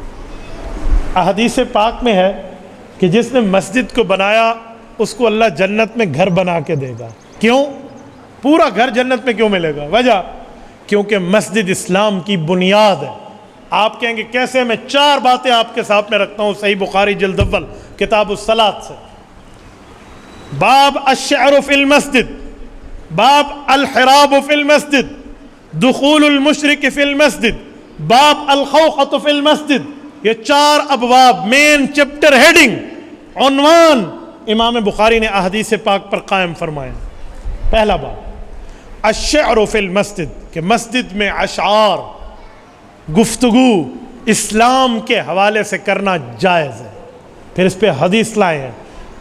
احادیث پاک میں ہے کہ جس نے مسجد کو بنایا اس کو اللہ جنت میں گھر بنا کے دے گا. کیوں؟ پورا گھر جنت میں کیوں ملے گا؟ وجہ کیونکہ مسجد اسلام کی بنیاد ہے. آپ کہیں گے کیسے؟ میں 4 باتیں آپ کے سامنے رکھتا ہوں صحیح بخاری جلد اول کتاب الصلاۃ سے. باب الشعر فی المسجد, باب الحراب فی المسجد, دخول المشرک فی المسجد, باب الخوخۃ فی المسجد. یہ 4 ابواب, مین چیپٹر, ہیڈنگ, عنوان امام بخاری نے احادیث پاک پر قائم فرمائے. پہلا باب الشعر فی المسجد, کہ مسجد میں اشعار, گفتگو اسلام کے حوالے سے کرنا جائز ہے. پھر اس پہ حدیث لائے ہیں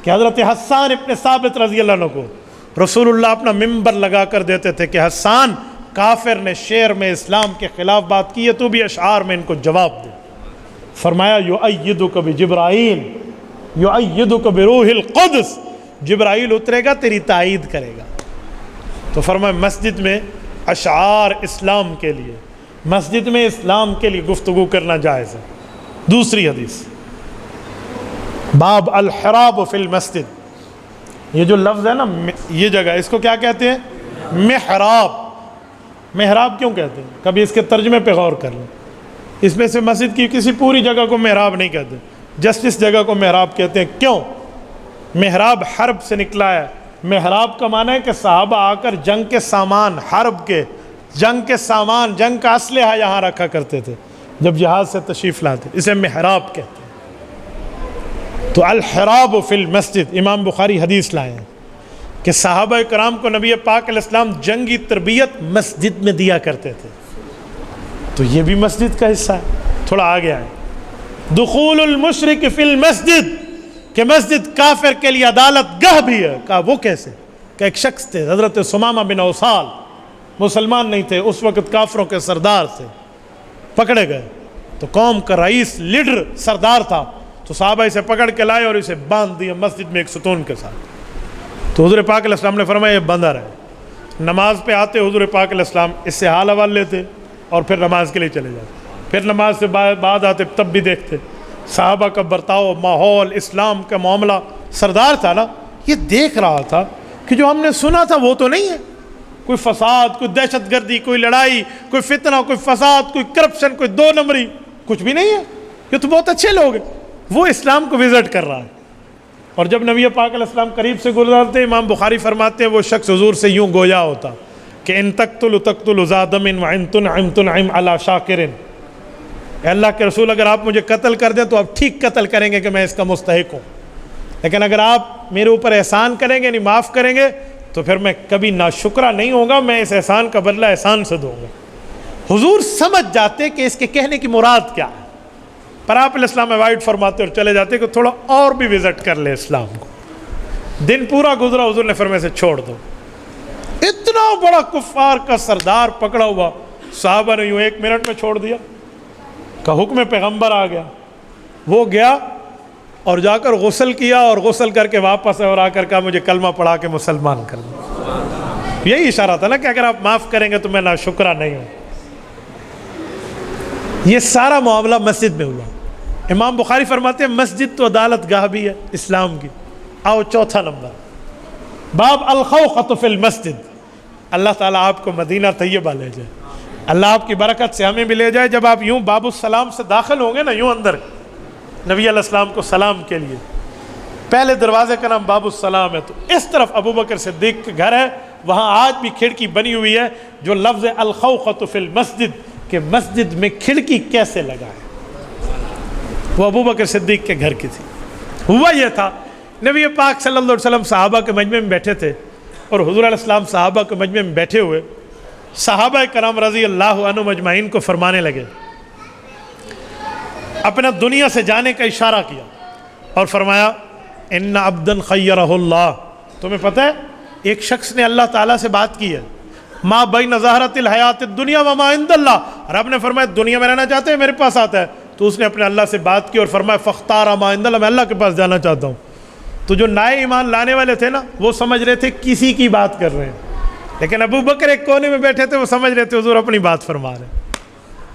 کہ حضرت حسان ابن ثابت رضی اللہ عنہ کو رسول اللہ اپنا ممبر لگا کر دیتے تھے کہ حسان, کافر نے شعر میں اسلام کے خلاف بات کی ہے, تو بھی اشعار میں ان کو جواب دے. فرمایا یؤیدک بجبرائیل, یؤیدک بروح القدس, جبرائیل اترے گا تیری تائید کرے گا. تو فرمایا مسجد میں اشعار اسلام کے لیے, مسجد میں اسلام کے لیے گفتگو کرنا جائز ہے. دوسری حدیث باب الحراب فی المسجد. یہ جو لفظ ہے نا, یہ جگہ اس کو کیا کہتے ہیں؟ محراب. محراب کیوں کہتے ہیں؟ کبھی اس کے ترجمے پہ غور کر لیں. اس میں سے مسجد کی کسی پوری جگہ کو محراب نہیں کہتے, جسٹ اس جگہ کو محراب کہتے ہیں. کیوں؟ محراب حرب سے نکلا ہے. محراب کا معنی ہے کہ صحابہ آ کر جنگ کے سامان, حرب کے جنگ کے سامان, جنگ کا اسلحہ یہاں رکھا کرتے تھے جب جہاز سے تشریف لاتے, اسے محراب کہتے ہیں. تو الحراب فی المسجد, امام بخاری حدیث لائے ہیں کہ صحابہ کرام کو نبی پاک علیہ السلام جنگی تربیت مسجد میں دیا کرتے تھے. تو یہ بھی مسجد کا حصہ ہے. تھوڑا آگے آئے, دخول المشرک فی المسجد, کہ مسجد کافر کے لیے عدالت گاہ بھی ہے. کہا وہ کیسے؟ کہ ایک شخص تھے حضرت ثمامہ بن اوصال, مسلمان نہیں تھے اس وقت, کافروں کے سردار تھے, پکڑے گئے. تو قوم کا رئیس, لیڈر, سردار تھا. تو صحابہ اسے پکڑ کے لائے اور اسے باندھ دیا مسجد میں ایک ستون کے ساتھ. تو حضور پاک علیہ السلام نے فرمایا یہ بندہ رہے. نماز پہ آتے حضور پاک علیہ السلام اس سے حال حوال لیتے اور پھر نماز کے لیے چلے جاتے. پھر نماز سے بعد آتے تب بھی دیکھتے صحابہ کا برتاؤ, ماحول, اسلام کا معاملہ. سردار تھا نا, یہ دیکھ رہا تھا کہ جو ہم نے سنا تھا وہ تو نہیں ہے. کوئی فساد, کوئی دہشت گردی, کوئی لڑائی, کوئی فتنہ, کوئی فساد, کوئی کرپشن, کوئی 2 نمبری, کچھ بھی نہیں ہے. یہ تو بہت اچھے لوگ ہیں. وہ اسلام کو وزٹ کر رہا ہے. اور جب نبی پاک علیہ السلام قریب سے گزرتے, امام بخاری فرماتے ہیں وہ شخص حضور سے یوں گویا ہوتا کہ ان تقتل ذا دم وان تنعم تنعم علی شاکر. اے اللہ کے رسول, اگر آپ مجھے قتل کر دیں تو آپ ٹھیک قتل کریں گے کہ میں اس کا مستحق ہوں, لیکن اگر آپ میرے اوپر احسان کریں گے, یعنی معاف کریں گے, تو پھر میں کبھی ناشکرا نہیں ہوں گا, میں اس احسان کا بدلہ احسان سے دوں گا. حضور سمجھ جاتے کہ اس کے کہنے کی مراد کیا ہے, پر آپ علیہ السلام اوائڈ فرماتے اور چلے جاتے کہ تھوڑا اور بھی وزٹ کر لے اسلام کو. دن پورا گزرا, حضور نے فرمایا سے چھوڑ دو. اتنا بڑا کفار کا سردار پکڑا ہوا, صحابہ نے یوں 1 منٹ میں چھوڑ دیا. کا حکم پیغمبر آ گیا. وہ گیا اور جا کر غسل کیا, اور غسل کر کے واپس اور آ کر کہا مجھے کلمہ پڑھا کے مسلمان کر دو. یہی اشارہ تھا نا کہ اگر آپ معاف کریں گے تو میں ناشکرا نہیں ہوں. یہ سارا معاملہ مسجد میں ہوا. امام بخاری فرماتے ہیں مسجد تو عدالت گاہ بھی ہے اسلام کی. آؤ چوتھا نمبر, باب الخوخۃ فی المسجد. اللہ تعالیٰ آپ کو مدینہ طیبہ لے جائے, اللہ آپ کی برکت سے ہمیں بھی لے جائے. جب آپ یوں باب السلام سے داخل ہوں گے نا, یوں اندر نبی علیہ السلام کو سلام کے لیے, پہلے دروازے کا نام باب السلام ہے. تو اس طرف ابو بکر صدیق کا گھر ہے, وہاں آج بھی کھڑکی بنی ہوئی ہے جو لفظ الخوخۃ فی المسجد, کہ مسجد میں کھڑکی کیسے لگائے, وہ ابو بکر صدیق کے گھر کی تھی. ہوا یہ تھا, نبی پاک صلی اللہ علیہ وسلم صحابہ کے مجمع میں بیٹھے تھے, اور حضور علیہ السلام صحابہ کے مجمع میں بیٹھے ہوئے صحابہ کرام رضی اللہ عنہ مجمعین کو فرمانے لگے, اپنا دنیا سے جانے کا اشارہ کیا اور فرمایا ان عبدا خیرہ اللہ. تمہیں پتہ ہے ایک شخص نے اللہ تعالیٰ سے بات کی ہے, ما بین ظاہرۃ الحیات الدنیا وما عند اللہ. رب نے فرمایا دنیا میں رہنا چاہتے ہیں میرے پاس آتا ہے, تو اس نے اپنے اللہ سے بات کی اور فرمایا فختار ما عند اللہ، میں اللہ کے پاس جانا چاہتا ہوں. تو جو نئے ایمان لانے والے تھے نا وہ سمجھ رہے تھے کسی کی بات کر رہے ہیں، لیکن ابو بکر ایک کونے میں بیٹھے تھے، وہ سمجھ رہے تھے حضور اپنی بات فرما رہے ہیں.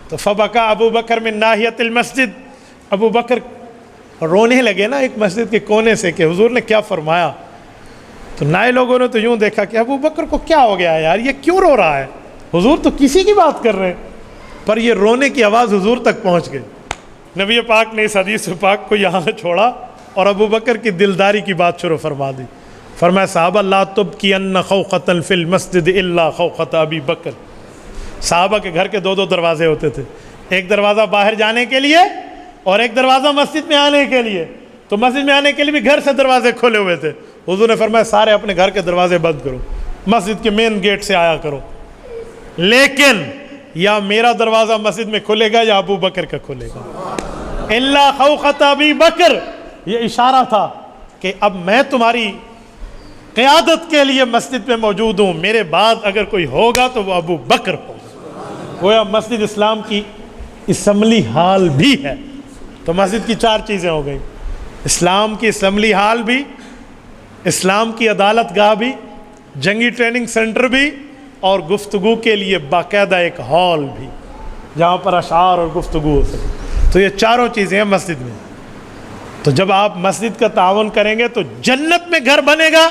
تو فبکا ابو بکر من ناحیت المسجد، ابو بکر رونے لگے نا ایک مسجد کے کونے سے کہ حضور نے کیا فرمایا. تو نئے لوگوں نے تو یوں دیکھا کہ ابو بکر کو کیا ہو گیا یار، یہ کیوں رو رہا ہے، حضور تو کسی کی بات کر رہے ہیں. پر یہ رونے کی آواز حضور تک پہنچ گئی. نبی پاک نے اس حدیث پاک کو یہاں چھوڑا اور ابو بکر کی دلداری کی بات شروع فرما دی. فرمایا صحابہ لا تبکین خوخۃ فی المسجد الا خوخۃ ابی بکر. صحابہ کے گھر کے 2 دروازے ہوتے تھے، ایک دروازہ باہر جانے کے لیے اور ایک دروازہ مسجد میں آنے کے لیے. تو مسجد میں آنے کے لیے بھی گھر سے دروازے کھولے ہوئے تھے. حضور نے فرمایا سارے اپنے گھر کے دروازے بند کرو، مسجد کے مین گیٹ سے آیا کرو، لیکن یا میرا دروازہ مسجد میں کھلے گا یا ابو بکر کا کھلے گا. الا خوخۃ ابی بکر، یہ اشارہ تھا کہ اب میں تمہاری قیادت کے لیے مسجد میں موجود ہوں، میرے بعد اگر کوئی ہوگا تو وہ ابو بکر ہوگا. گویا مسجد اسلام کی اسمبلی ہال بھی ہے. تو مسجد کی 4 چیزیں ہو گئی، اسلام کی اسمبلی ہال بھی، اسلام کی عدالت گاہ بھی، جنگی ٹریننگ سینٹر بھی، اور گفتگو کے لیے باقاعدہ ایک ہال بھی جہاں پر اشعار اور گفتگو ہو سکے. تو یہ 4 چیزیں ہیں مسجد میں. تو جب آپ مسجد کا تعاون کریں گے تو جنت میں گھر بنے گا.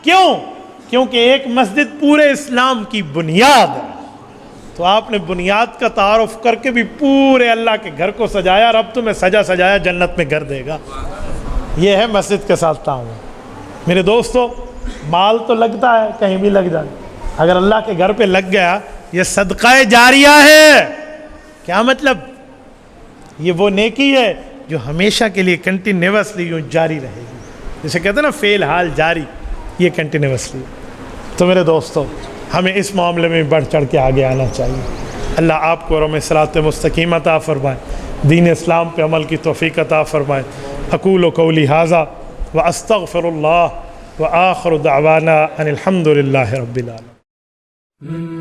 کیوں؟ کیونکہ ایک مسجد پورے اسلام کی بنیاد ہے. تو آپ نے بنیاد کا تعارف کر کے بھی پورے اللہ کے گھر کو سجایا، اور اب تمہیں سجا سجایا جنت میں گھر دے گا. یہ ہے مسجد کے ساتھ تعاون. میرے دوستو، مال تو لگتا ہے کہیں بھی لگ جائے، اگر اللہ کے گھر پہ لگ گیا یہ صدقہ جاریہ ہے. کیا مطلب؟ یہ وہ نیکی ہے جو ہمیشہ کے لیے کنٹینیوسلی یوں جاری رہے گی. جسے کہتے ہیں نا فعل حال جاری، یہ کنٹینیوسلی. تو میرے دوستو، ہمیں اس معاملے میں بڑھ چڑھ کے آگے آنا چاہیے. اللہ آپ کو اور ہمیں صراط مستقیم عطا فرمائے، دین اسلام پہ عمل کی توفیق عطا فرمائے. اقول قولی ھذا واستغفر اللہ وآخر دعوانا ان الحمد للہ رب العالمین.